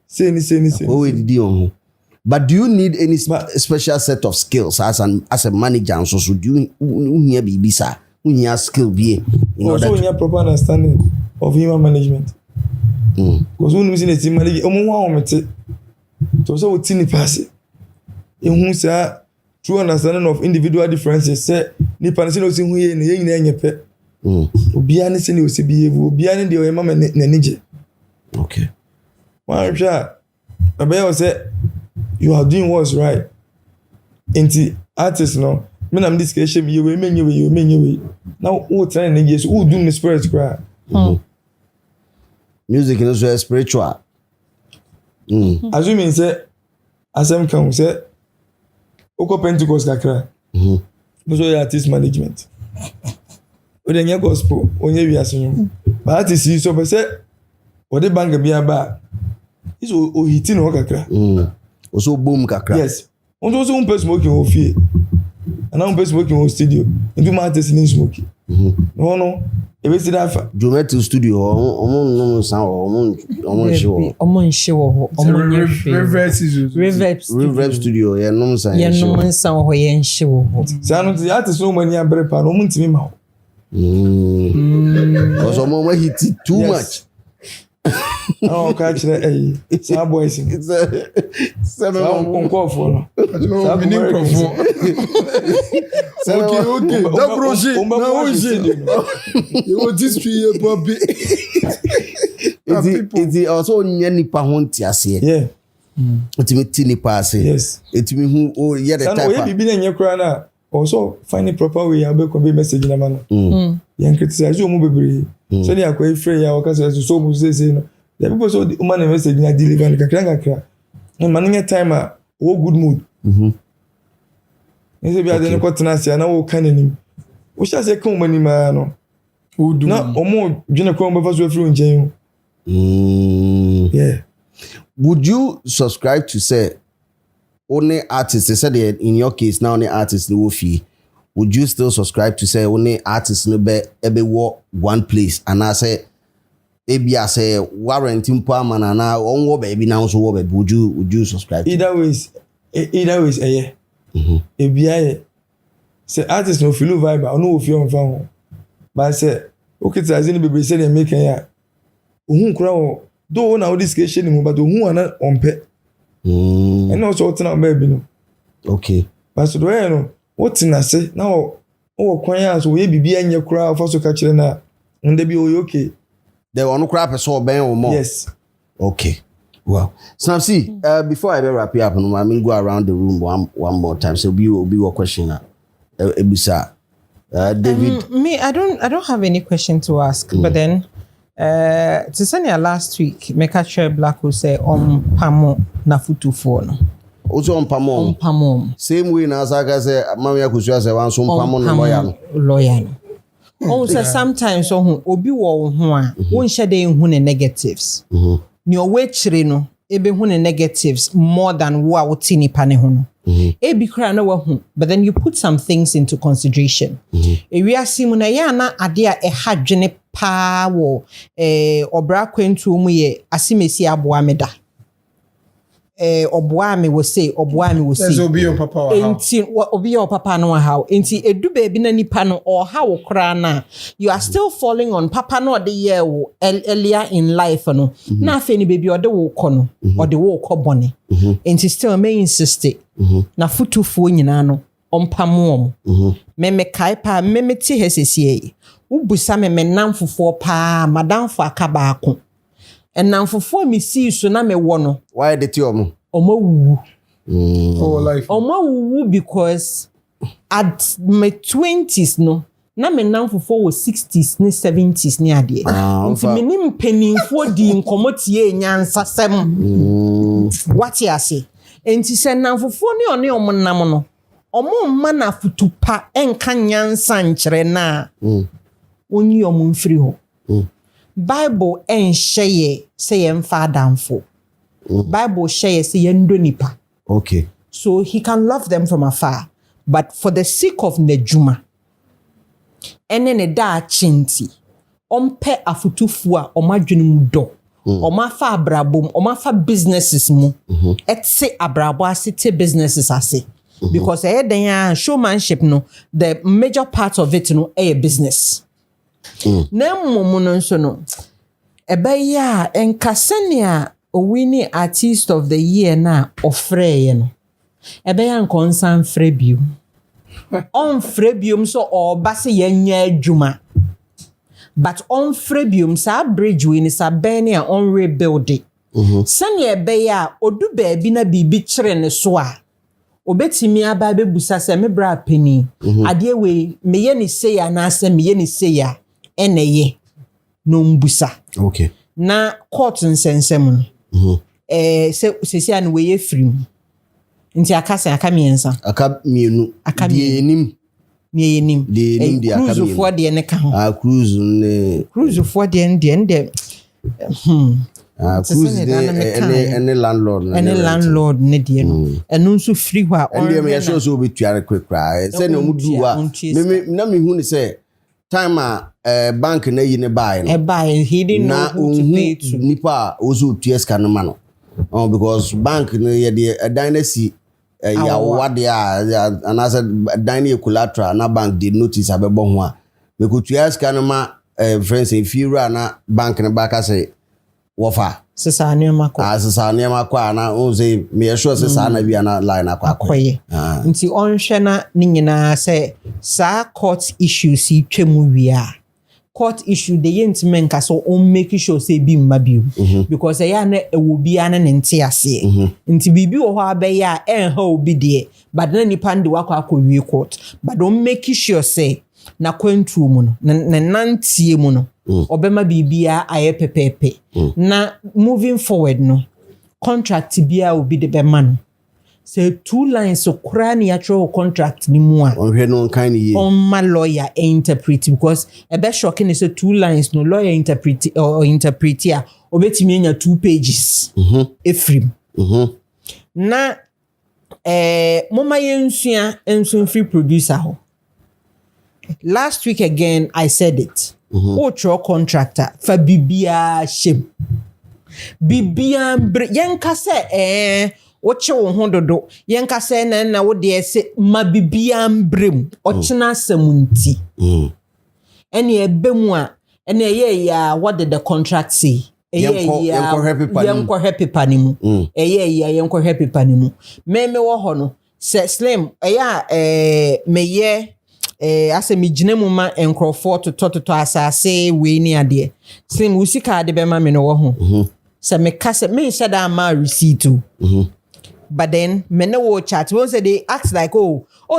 say ni oh we did on. But do you need any special set of skills as a manager? So do you hear BB sir? You hear skill be also you proper understanding of human management. Because when you see the team manage, so what team pass it. You say true understanding of individual differences. Say ni panisi no si hu ye ni nyina pe. Obi ani se ni o se behave. Obi ani de o yema na nije. Okay. One shot. Abaya say you are doing what's right. Into artists no. Me na this case you menye. Now who trying to get who do the spirit cry. Music is so spiritual. Assuming say asem kan say oko Pentecost kakra. So your artist management. O de nya gospel onye wi asenyo. But artist yi so say o de banga bia ba. Is o hiti no kakra. Also boom kakra. Yes. On also un peu smoking au fie. And un peu smoking au studio. Into my artist in smoking. No. Ebe si da fa. Jometo studio no sound Reverb studio yeah no sound. Yeah no sound ho ye nhye wo. Say the artist no mani abre pa no muntimi ma ho. Because omo hit too much. Oh, catch that. Some boys. It's a call for. Okay. That brochure. You want this tree, Bobby? It's also nipa honti ase. Yeah. Ultimate nipa ase. Yes. It me who oh yeah the type. Sana we be na nyekra na. Also find a proper way abe ko be message na man. Yan criticize o mu bebre. So they are quite free ya waka so mu say no. The people so the woman message na deliver kakra. And man time a wo good mood. Nse bi ade ne kwatena sia na wo kan anim. Wo sha se kan mani ma no. Wo du. Na omo dwene kwa mba so afiri nchen. Yeah. Would you subscribe to say only artists, they said in your case now only artists no fee? Would you still subscribe to say only artists no be work one place? And I say maybe I say warranting per man and now on what baby now so what would you subscribe to? Either ways yeah. ABI say artists no feel vibe or no feel on phone. But I say okay to azini be say they make ya. Ohun kura o do na this case ni but ohun ana on pe. And also what na baby no. Okay. But so do you know what na say now o kwan ya so we bibi anye kura for so ka kire na nde bi o okay. They want to crap so ben or more. Yes. Okay. Well, so see, before I wrap it up, I mean go around the room one more time. So be a question. Ebisa, David. Me, I don't have any question to ask. But then, to send last week, make a share black who say pamo na futu phone. Also on pamo. Pamo. Same way as I say, Mamma Kusia say one some pamo lawyer. Also sometimes obi wo ho a won shade hu ne negatives. Ni owe chire no ebe hu ne negatives more than wo a woti nipa ne ho no. Ebi kra na wahu, but then you put some things into consideration. Ewi asimu na ya na ade a ha dwene pa wo obra kwentu mu ye asimesi aboa meda. oboa me will say There's obi your papa or how. enti obi your papa no how enti edu baby na nipa no or how kra na you are still falling on papa no the year earlier in life no na afi ni baby ode wo kɔ no ode wo kɔ bone enti still may insist na futufuo nyina no ompamo me kai pa me ti hesesie ubusa me namfofo pa madamfo akaba ako enamfofo mi si so na me wo no why the two omo wu life wu because at my 20s no na me namfofo wo 60s ne 70s ne ade nti me nim penimfo di nkomotie nyansasem what you say enti se namfofo ne one omo nam no omo mma na futupa enka nyansa nkyere na onyi omo mfiri ho Bible enhyeye say emfa adamfo Bible share say yendo nipa okay so he can love them from afar but for the sake of nejuma ene ne da chinti ompe afutufu a omadwene mu do omafa abrabom omafa businesses mu etse abrabo asete businesses ase because den showmanship no the major part of it no business na mmom no nso no ebe ya enkasenia owini artist of the year na ofreye no ebe ya nkonsan frebium on frebium so oba se yenya adwuma but on frebium sa bridge we ni sa bene a on rebuild sane ebe ya odu baabi na bibi kire ne so a obetimi aba bebusa se me bra pani ade we meye ni say ya na se meye ni say ya eneye no mbusa okay na court nsensem se an we free nti akasa akamiensa akamienu die enim die cruise for de ne ka ho cruise for de cruise any landlord ne die no enu nso free ho a on me so so betuare kwekra say na mudu a me na me hu ni say time a bank na yi ne buy no he didn't know who to pay to nipa ozo tues kan ma no because bank no ye de dynasty ya wade a another dynasty collateral na bank did notice abebo ho a me ko tues kan ma friends if you na bank na baka say wofa sesa anema kwa na onze me sure sesa na bia na line akwaye nti onhwe na ni nyina say sa court issues si twemu wia court issue the yentmen ka so on make sure say bi mmabiu because ya na ewo bia na nte ase nti bibi wo ho abeya enha obi de but na nipa ndi wakọ akọwie court but on make sure say na kwantu mu no na nantie mu no obema bibia aye pepepe na moving forward no contract bia obi de be man say 2 lines so krani actual contract ni mu a onhwe no kan ye on my lawyer interpret because e be shocking is 2 lines no lawyer interpret or interpreter obetimi anya 2 pages efrim na mama yensua enso free producer ho last week again I said it outro contractor fa bibia shem bibia yenka se woche wo ho dodo yenka se na wo de se ma bibia mbrem ochena samunti ene ebemu a ene ye ya what did the contract say yenko happy panimu yenko happy panimu meme wo ho no se slim meye ase mi ginemu ma enkrofo to asase we ni ade slim usika ade be ma me no wo ho se me kase me shada ma receipt but then me no wo chat won say they act like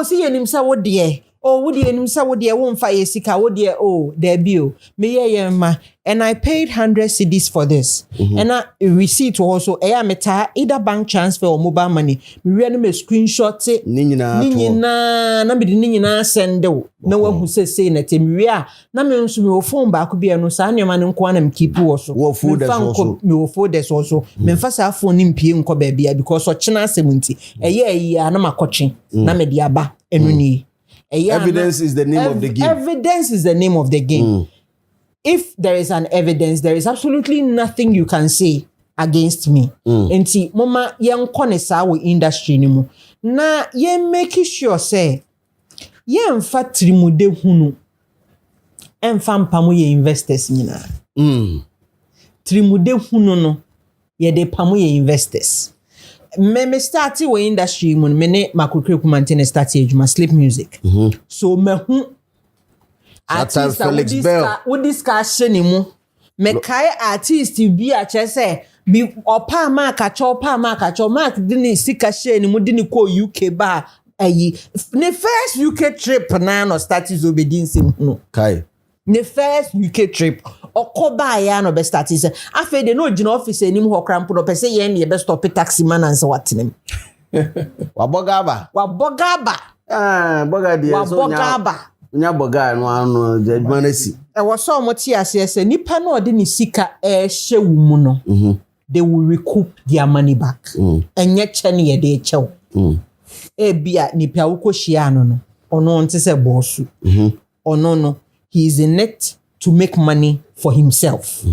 see yenim sa wo de wo de yenim sa wo de wo mfa yesika wo de there be me ye ma and I paid 100 cedis for this and a receipt also meta either bank transfer or mobile money me no me screenshot it ni nyina na me de ni nyina send na wa hu say na temi a na me nso me phone ba ko bia no sa nyoma ne nko na me keep wo so me folders also me mfa sa phone ni mpie nko ba bia because o chena asemunti na makotwe na me de aba enu ni evidence is the name of the game. Evidence is the name of the game. If there is an evidence, there is absolutely nothing you can say against me. Enti mama yen kone sa wo industry ni mu. Na yen make sure say yen fa trimude hunu. Emfa mpamu ye investors nyina. Trimude hunu no ye de pamu ye investors. Me starti wo industry mu me ne makokre kumantene starti ejuma sleep music. So me hu artist Felix Bell wo discussion ni mu. Me kai artist bi a chese bi opa ma kacho mark dini sika share ni mu dini ko UK ba ayi ne first UK trip na no starti obedience no kai ne first UK trip okoba ya no be starti se afa de no gina office enim ho krampo no pese ye ne be stop taxi man and so watenem wabogaba boga die so nya boga no anu judgment asi e wo so mo ti ase se nipa no de ni sika hye wu mu no they will recoup their money back enye che ne ye de chew e bia nipa wo ko hia no ono nte se boss ono no he is in it to make money for himself.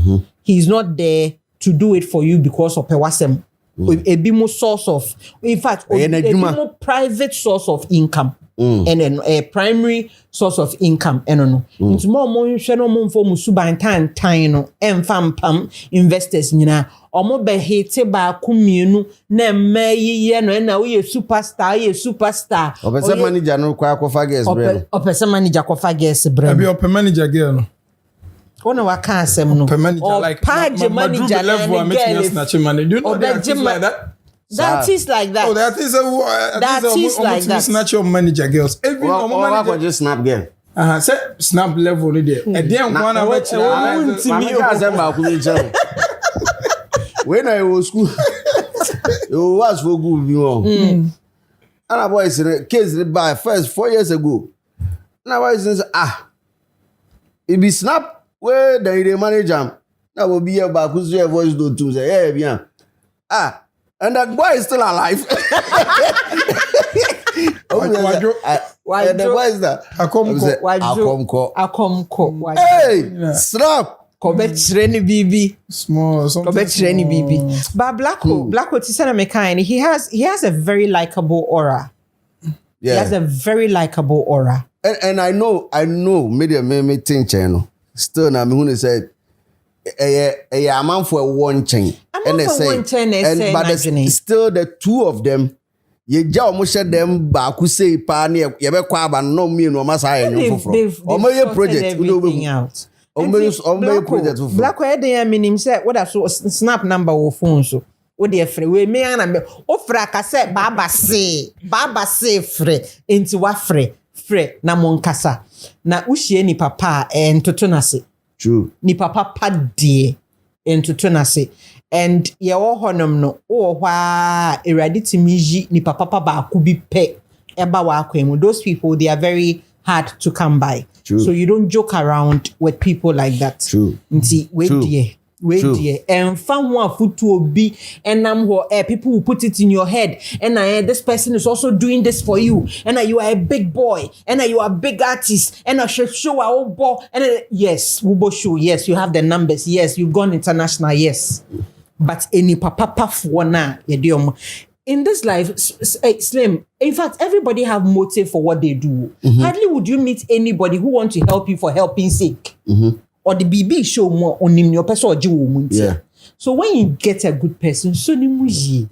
He is not there to do it for you because of pewasem. A bimo source of, in fact, a bimo private source of income. And then a primary source of income. And no, it's more no for musuba and time no and pam investors nina. Omo be hate ba kuminu na meyi no na we superstar. Opesa manager no kwa kofa guest brand. Opesa manager kofa guest brand. Abi open manager girl no. Ona waka asem no. Open manager like manager level making snatch money. Do you know that is like that? That is like that. Oh, that is like that. Snatch your manager girls. Every manager just snap girl. Say snap level ni there. E dey one about when I was school, it was for good, you know. And I was in a case by first 4 years ago. And I was saying, it be snap where the manager that will be about who's your voice do to say, yeah. And that boy is still alive. Why the boy is that? Akomko. Hey, snap. Kobe treni bibi small something. Kobe treni bibi. But Blacko Tisana Mekine, he has a very likable aura. Yeah. He has a very likable aura. And I know media me think channel. Still na me who said a man for one chain. And they say but still the two of them ye ja almost share them ba ku say pa na ye be kwa aba no me no masa ayen foforo. Omo ye project we do out. Black Eden meaning say what so snap number or phone so what the free we me ana me o fra ka say baba say free into wa free na monkasa na uhie ni papa entoto na se true ni papa padie entoto na se and ye wo honom no wo hwa eradi timiji ni papa ba ku bi pe eba wa akwemu. Those people, they are very hard to come by. True. So you don't joke around with people like that. True. Nti wait dear. And found one foot to obi and people will put it in your head. And this person is also doing this for you. And you are a big boy. And you are a big artist. And I should show our boy. And yes, Wubo show. Yes, you have the numbers. Yes, you've gone international. Yes. But any papa for na in this life, Slim, in fact, everybody have motive for what they do. Hardly would you meet anybody who wants to help you for helping sake. Or the BB show more on your person. Yeah. So when you get a good person, so ni muji.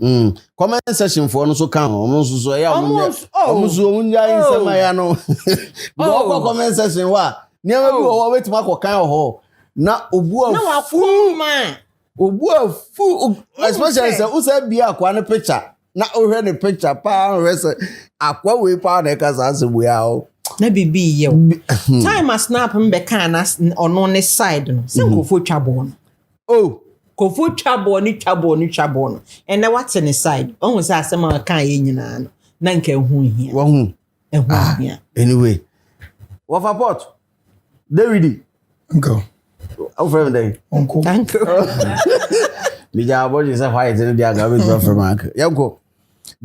Comment section for so can almost so ya almost unya insema ya no. No comment section wa. Never do o wait ma ko kan ho. Na obu afu especially say who say bia akwa ne picture. Na ohwe ne picture pa rese akwa we pa na ka sa se bua o. Na bibi ye. Time a snap mbeka na ono ne side no. Se ko fo twabo no. Oh. Kofu twabo no. And na what's in the side? On say asema kan ye nyina no. Na nka hu hia. Wo hu. Ehu hia. Anyway. What for pot? David. Uncle. How from there? Uncle. Me ja body say why is it dia ga be from uncle. Yanko.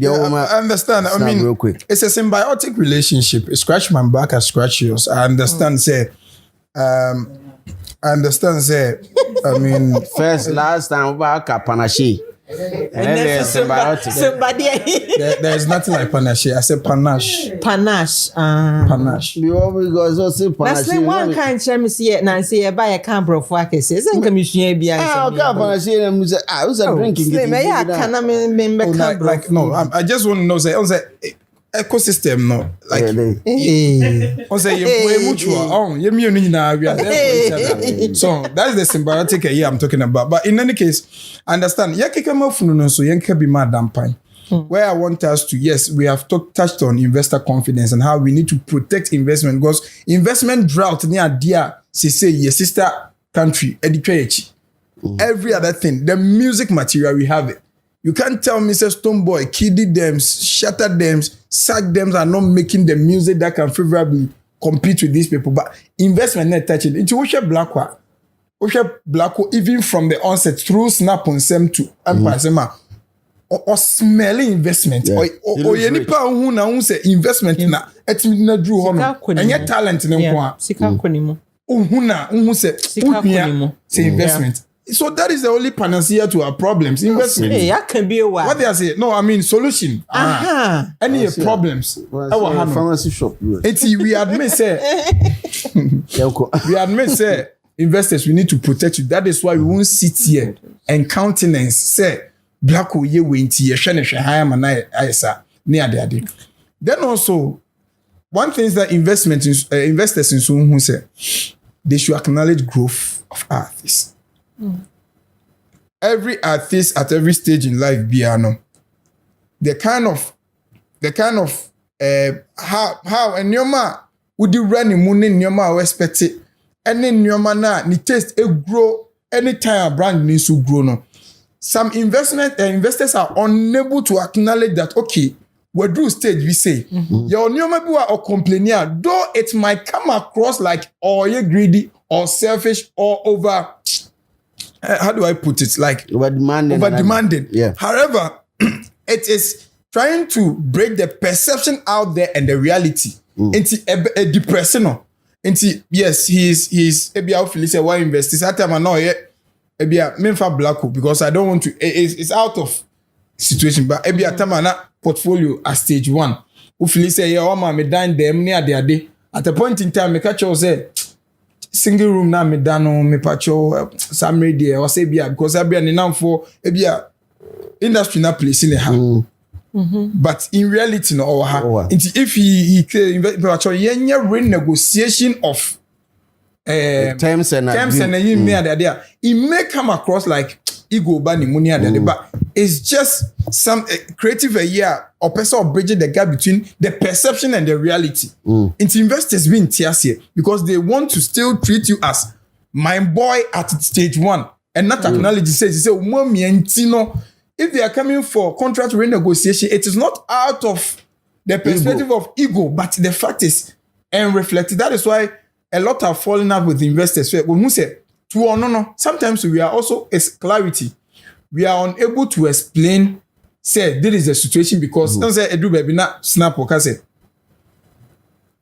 I understand. I mean, real quick. It's a symbiotic relationship. Scratch my back, I scratch yours. I understand. Say, I mean, First, last time about Panache. And then there's symbiotic. Somebody. there's nothing like panache. I said panache. Panache. Panache. Because also That's Panache. the one kind of see it. Nancy, buy a camper of workers. Isn't commission be? Panache. I was drinking. Slim, I can't remember. Like no, I just want to know. Say, ecosystem no like on say you mutual on you me na we are there for each other. So that's the symbiotic here I'm talking about. But in any case, understand ya keka mafunu no so yenka be madam pine. Where I want us to, yes, we have touched on investor confidence and how we need to protect investment because investment drought near dear say your sister country educate every other thing, the music material we have it. You can't tell me, say, Stoneboy, Kiddie Dems, Shatter Dems, Sack Dems are not making the music that can favorably compete with these people. But investment net touching. Into Blackwell, even from the onset through Snap on Sem to Empire Sema, or smelling investment, or any power who now say investment na etimina drew honor and yet talent in them. Sika konimo. Who say investment. So that is the only panacea to our problems. Investment. Hey, I can be a while. What they are saying? No, I mean solution. Any problems? Our pharmacy shop. We admit say investors, we need to protect you. That is why we won't sit here and countenance say black or ye winty Then also one thing is that investors in soon who say they should acknowledge growth of artists. Every artist at every stage in life, piano, the kind of how and Nyoma would you run in money Nyoma expect it, and then Nyoma na ni taste it grow anytime a brand needs to grow. No, some investors are unable to acknowledge that. Okay, we do stage we say your Nyoma be or complaining, though it might come across like or you greedy or selfish or over. How do I put it? Like over demanding. Yeah. However, it is trying to break the perception out there and the reality into a depression. Into yes, he's maybe I'll feel say why invest this time I know maybe I for black because I don't want to. It's out of situation, but maybe a time I portfolio at stage 1. Who feel say yeah, oh me dine them near their day. At a point in time, me catch you say. Single room na me dano me pacho some radio or say bia because I be an enough for a industry na place in the but in reality no or if he pacho yenya renegotiation of terms and you near there it may come across like ego bani money and but it's just some creative year or person or bridging the gap between the perception and the reality. Into investors being tears here because they want to still treat you as my boy at stage 1 and not acknowledge says mommy and Tino. If they are coming for contract renegotiation, it is not out of the perspective of ego, but the fact is and reflected. That is why a lot are falling out with investors. When we say no. Sometimes we are also as clarity. We are unable to explain. Say this is the situation because don't say edu baby na snap or say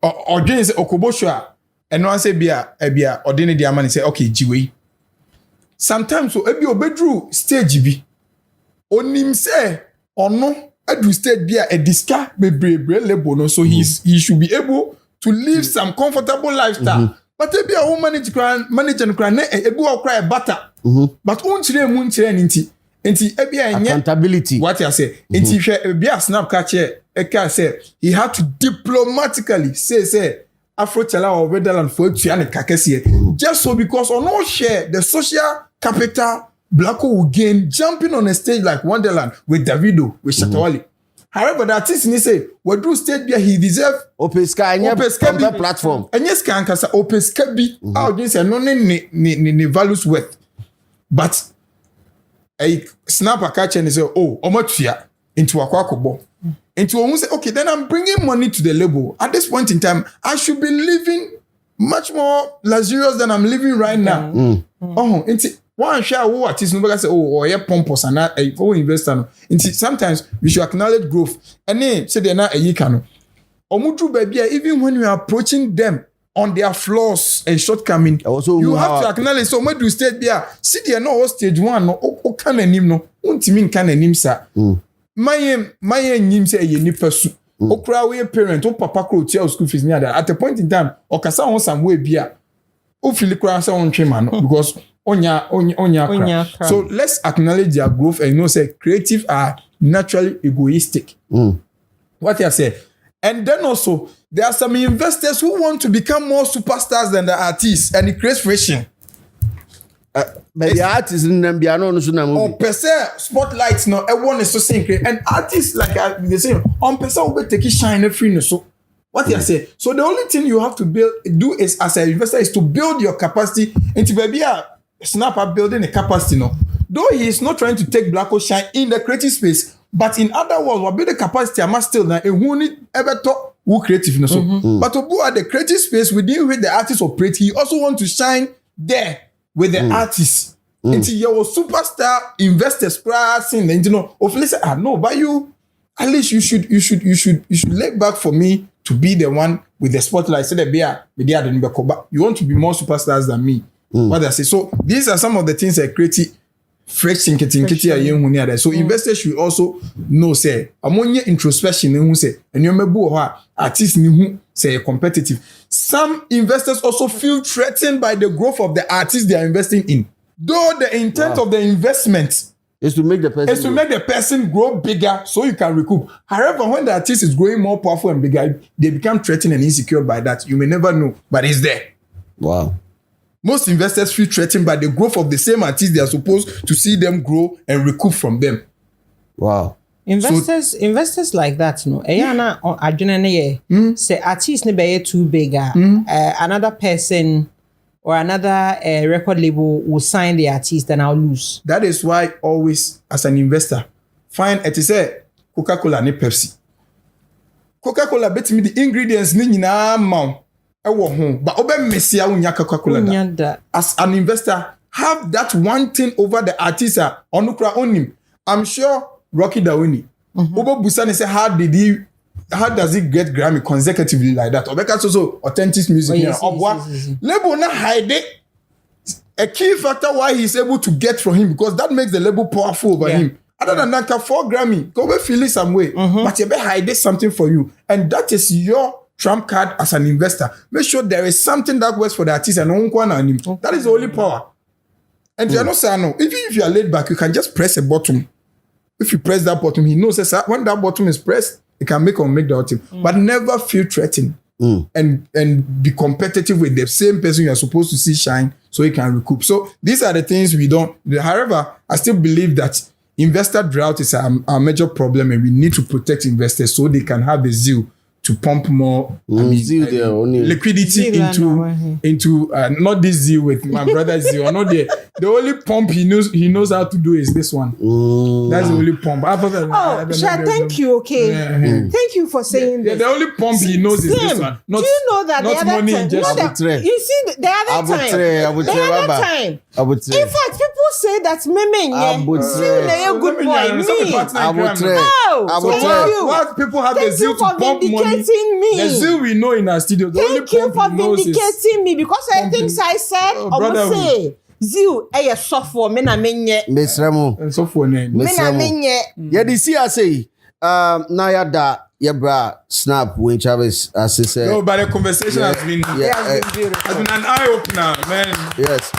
or say okoboshua and no say bia ordinary the man say okay jiwe. Sometimes so ebi obedru stage bi onim say ono edu stage bia e diska bebre level no so he should be able to live some comfortable lifestyle. But ebi a woman manage and cry ebi o cry butter. But unchire nti accountability. What I say, ebi a snap catcher say he had to diplomatically say Afro Chala or Redland for Tiane Kakesi just so because on no share the social capital Blacko will gain jumping on a stage like Wonderland with Davido with Shatawali. However, that is he say we do stage where he deserve Open platform. And yes, can kasa Open Sky audience and no ne values worth. But a snapper catch and say, oh, omotia into a quackobo. Into a say, okay, then I'm bringing money to the label. At this point in time, I should be living much more luxurious than I'm living right now. Oh, into one share what is nobody say, oh, or yeah, pompous and a investor. Into sometimes we should acknowledge growth. And then say they're not a yikano. Omudru baby, even when you are approaching them on their flaws and shortcomings. Also, You have to acknowledge. So when you stage there, see there no stage 1 no o kan anim no. Untimi kan anim sa. My nim say ye ni person. Okra we parent, o papa kro tia school fees near that. At a point in time, okasa on some way bia. O feel kra say on twema no because onya. So let's acknowledge their growth and say creative are naturally egoistic. What I say. And then also there are some investors who want to become more superstars than the artists, and it creates friction. But the artists in them on per se spotlights no everyone is so sync and artists like they say on per se will take shine free no. So what I say, so the only thing you have to do is as an investor is to build your capacity into baby snap up building a capacity no. Though he is not trying to take black or shine in the creative space, but in other words we build the capacity I must still now who need ever talk who creative no. So but to go at the creative space within which the artist operate, he also want to shine there with the artists. Until your superstar investors pricing, then you know, of say, no, but you at least you should lay back for me to be the one with the spotlight. So that but you want to be more superstars than me. What I say. So these are some of the things that create friction. So investors should also know say among introspection who say and you remember artists who say competitive. Some investors also feel threatened by the growth of the artists they are investing in. Though the intent of the investment is to make the person grow bigger so you can recoup. However, when the artist is growing more powerful and bigger, they become threatened and insecure by that. You may never know, but it's there. Wow. Most investors feel threatened by the growth of the same artists they are supposed to see them grow and recoup from them. Wow. Investors like that, no. Ayana adwene say artist ne be too big. Another person or another record label will sign the artist and I'll lose. That is why always as an investor, find it is a Coca-Cola and Pepsi. Coca-Cola bet me the ingredients ni nyina ma ewo ho but obe mesia unya Coca-Cola. As an investor, have that one thing over the artist onukra onim. I'm sure Rocky Dawini. Obo Busani say how does he get Grammy consecutively like that? Obeka so authentic music here. Label na hide it. A key factor why he's able to get from him because that makes the label powerful over him. Other than that, 4 Grammy, go away feel it some way. But you better hide something for you. And that is your trump card as an investor. Make sure there is something that works for the artist and that is the only power. And you're not saying no. Even if you are laid back, you can just press a button. If you press that button, he knows that when that button is pressed, it can make or make the ultimate. But never feel threatened and be competitive with the same person you are supposed to see shine so he can recoup. So these are the things we don't. However, I still believe that investor drought is a major problem and we need to protect investors so they can have the zeal to pump more liquidity into not this zeal with my brother zeal. Not the only pump he knows how to do is this one. That's the only pump. Thank you. Okay, thank you for saying this. The only pump he knows is this one. Do you know that the other time? You see the other time. In fact, people say that Meme, good boy. What people have the zeal to pump money. Me. The zeal we know in our studio. The Thank you for vindicating me because I think I said, say, zeal, software, mena menye. Mesremo. Software name. Mena menye. Yadi see I say, na yada yebra snap when Travis as he said. No, but the conversation has been an eye opener, man. Yes.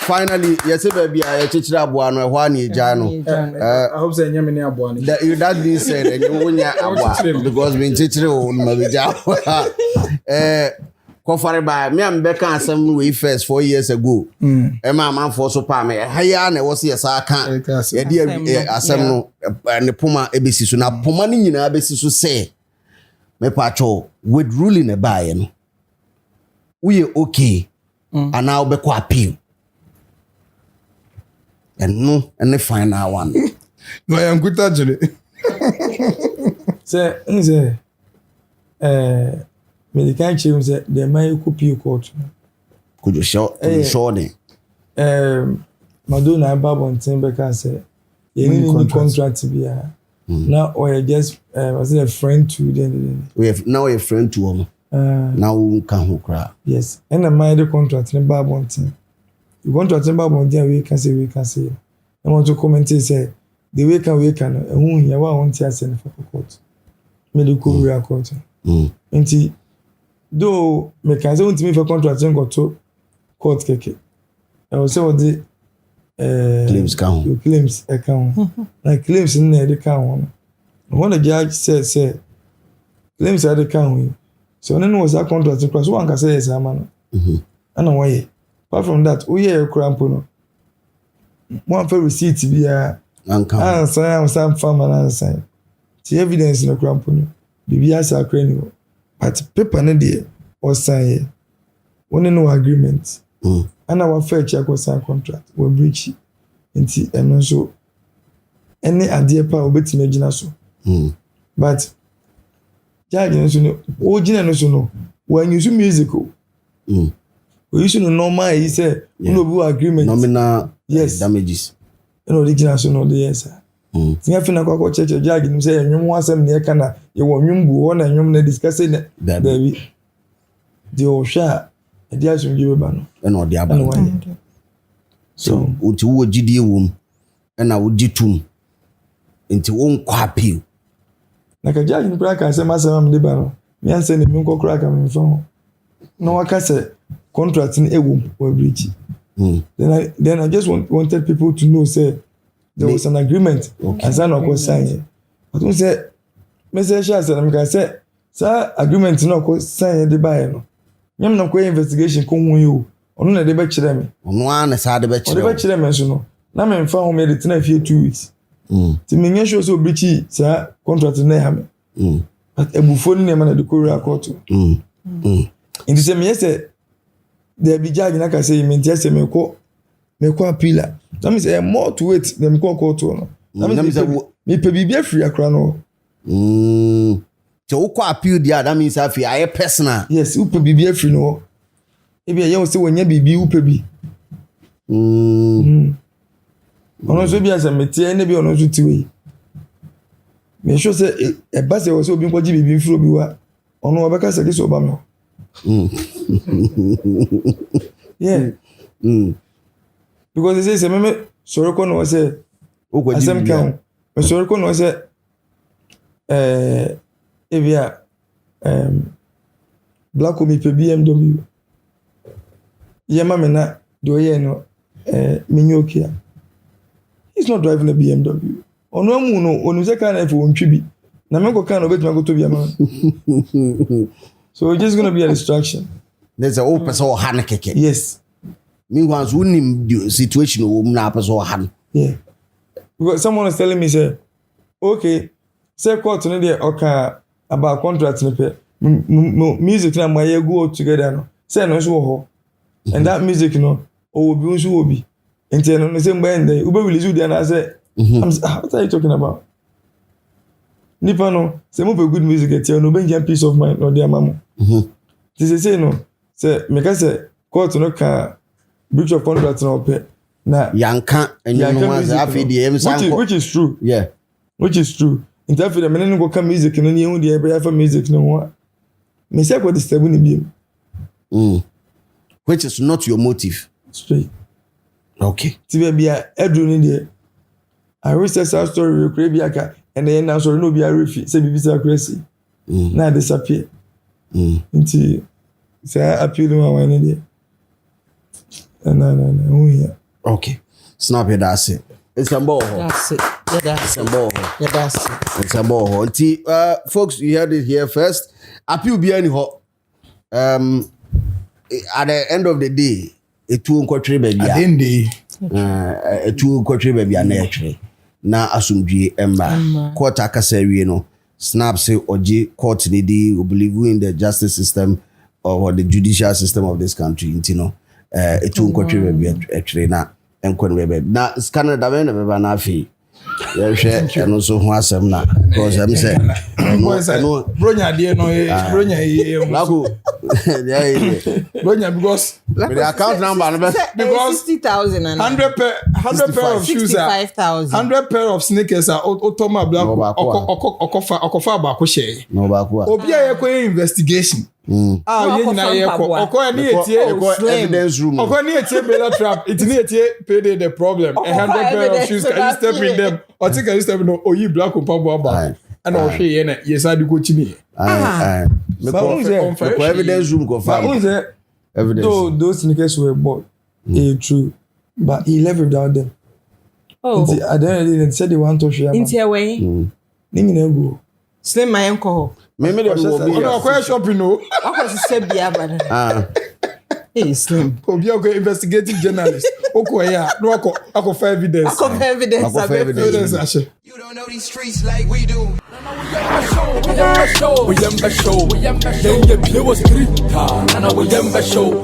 Finally, yes, baby, I teach that one one jano. I hope say nyame ne aboane. That being said, and you wonya abwa because we teach on my Confirmed by me and Becca some way first 4 years ago. Emma man for so palm. Haya ne was yes I can't. Dear Asam and the Puma ABC so now Pumani in ABC so say me patrol with ruling a buy. We are okay. And now be quite appeal. And the final one. No, I am good actually. Say, me can't change that the my copy court. Could you show them? Madonna and Bob on Timber say, you need contract to be now or just was it a friend to then? We have now a friend to him. Now we can cry. Yes, and a mind contract in Babontin. You contract in Babontin, we can say. I want to comment say the way can and who you want to send for court. Medical record. Nti though me can say want me for contract go to court keke. I will say what the claims count. Claims account. Like claims in the account. When the judge said claims at the account. So no was that contract because one can say yes man. And why? Apart from that, we hear crampo no. One for receipt be a sign some farmer and sign. The evidence no crampo no. Bibi asa crane but paper no there or sign. One no agreement. And our fair check was sign contract. We breach it. Nti eno so any idea pa obetime gina so. But judge no so no o gina no so no when you use musical. We use no normal he say no be agreement. Nominal yes. Damages. No original so no the yes. Tia fina kwa church judge no say enwom wasem na eka na ye wo nwom gu ho na enwom na discuss na David. The osha e dia so ngiwe ba no. E no de aba. So uti wo gidie wom e na wo gitum. Nti wo nkwa appeal. Na ka judge no pra ka say masema me de ba no. Me anse ne me nkokora ka me fo. No waka say contract in ewom or breach. Then I just wanted people to know say there was an agreement and sign or sign. But don't say message as I can say sir agreement no ko sign the buy no. Nyam na ko investigation ko hu you. Ono na de be kire me. Ono an sa de be kire. O de be kire me so no. Na me mfa hu me de tena fie 2 weeks. Ti me nyɛ show so breach sir contract na ha me. But ebufo ni na de Korea court. Indi se me say there be judge na ka say me ntia say me ko appeal. That means more to wait than me court no. That means me pe bibia free akra no. So wo appeal dia that means afi aye personal. Yes, wo pe bibia free no. E bia ye wo say wonya bibi wo pe bi. Ono so bia say me tie na bi ono so tiwe. Me sure say e ba say wo say obi nkwaji bibi free obi wa. Ono obeka say this oba me. Yeah. Because they say me soroko no say asem kan me soroko no say evia black me pe BMW yema me na do ye no minyokia he's not driving a BMW ono amu no onu se kan na fo ntwi na me go kan no betima go to bia ma. So it's just going to be a distraction. There's a open so han keke. Yes. Meanwhile, the situation na person han. Yeah. Because someone was telling me say, okay, say court no dey okay about contract no pay. Music na my go together no. Say no so ho. And that music no obi so obi. Enti no say mba end we release you there na say what are you talking about? Nipa no say mo be good music etia no be peace of mind no dey amamu. They say no say make say court no can breach of contract no pay na yanka enyo no was afi dey em sanko which is true. Yeah, which is true. In that the men go come music no you dey be for music no one me say go disturb ni bi which is not your motive straight. Okay, ti be bia edru ni dey I research our story we create biaka and then now sorry no be a refi say bibisa crazy na disappear nti say appeal no one in there no here. Okay, snap it, that's it. It's a ball. That's it. Yeah, that's it. Ball. Yeah, that's it. It's a ball. Folks, you heard it here first. Appeal be anyhow. At the end of the day, it will contribute. At the end day, it will contribute. Naturally. Na asumdwe emba court akasawie no snap say oje court ni di we believe in the justice system or the judicial system of this country you it will contribute actually na enkonwe na scanner da na be na afi ye hwe no so ho asem na because am say bronya de no bronya lako bronya because the account number no be because 60,000 and 100 100 pair of shoes 65,000. 100 pair of sneakers are Otoma Black Okofa Bako share. No bakwa. Obi a yekɔ investigation. Ah, ye nyina yekɔ. Ɔkɔ ani etie Evidence room. Ɔkɔ ani etie bela trap. It ni etie payday the problem. 100 pair of shoes, can you step in them? Or take can you step in oyi black Opa Aba. And I'll show you na yesa di go chini. Aye. Me ko evidence room go But find. Evidence. though those sneakers were bought, true, but he left without them. Oh, At the end of the day, they said they want to share. into a way. Go. Slim my uncle. Me dem go be. Ɔno ɔkɔ shopping no. What was the bia brother? Ah. Hey, Slim. Obi a go investigative journalist. Oko ya no akɔ for evidence. Evidence. Evidence ashe. You don't know these streets like we do. We am show. Then you play was street. And we am show.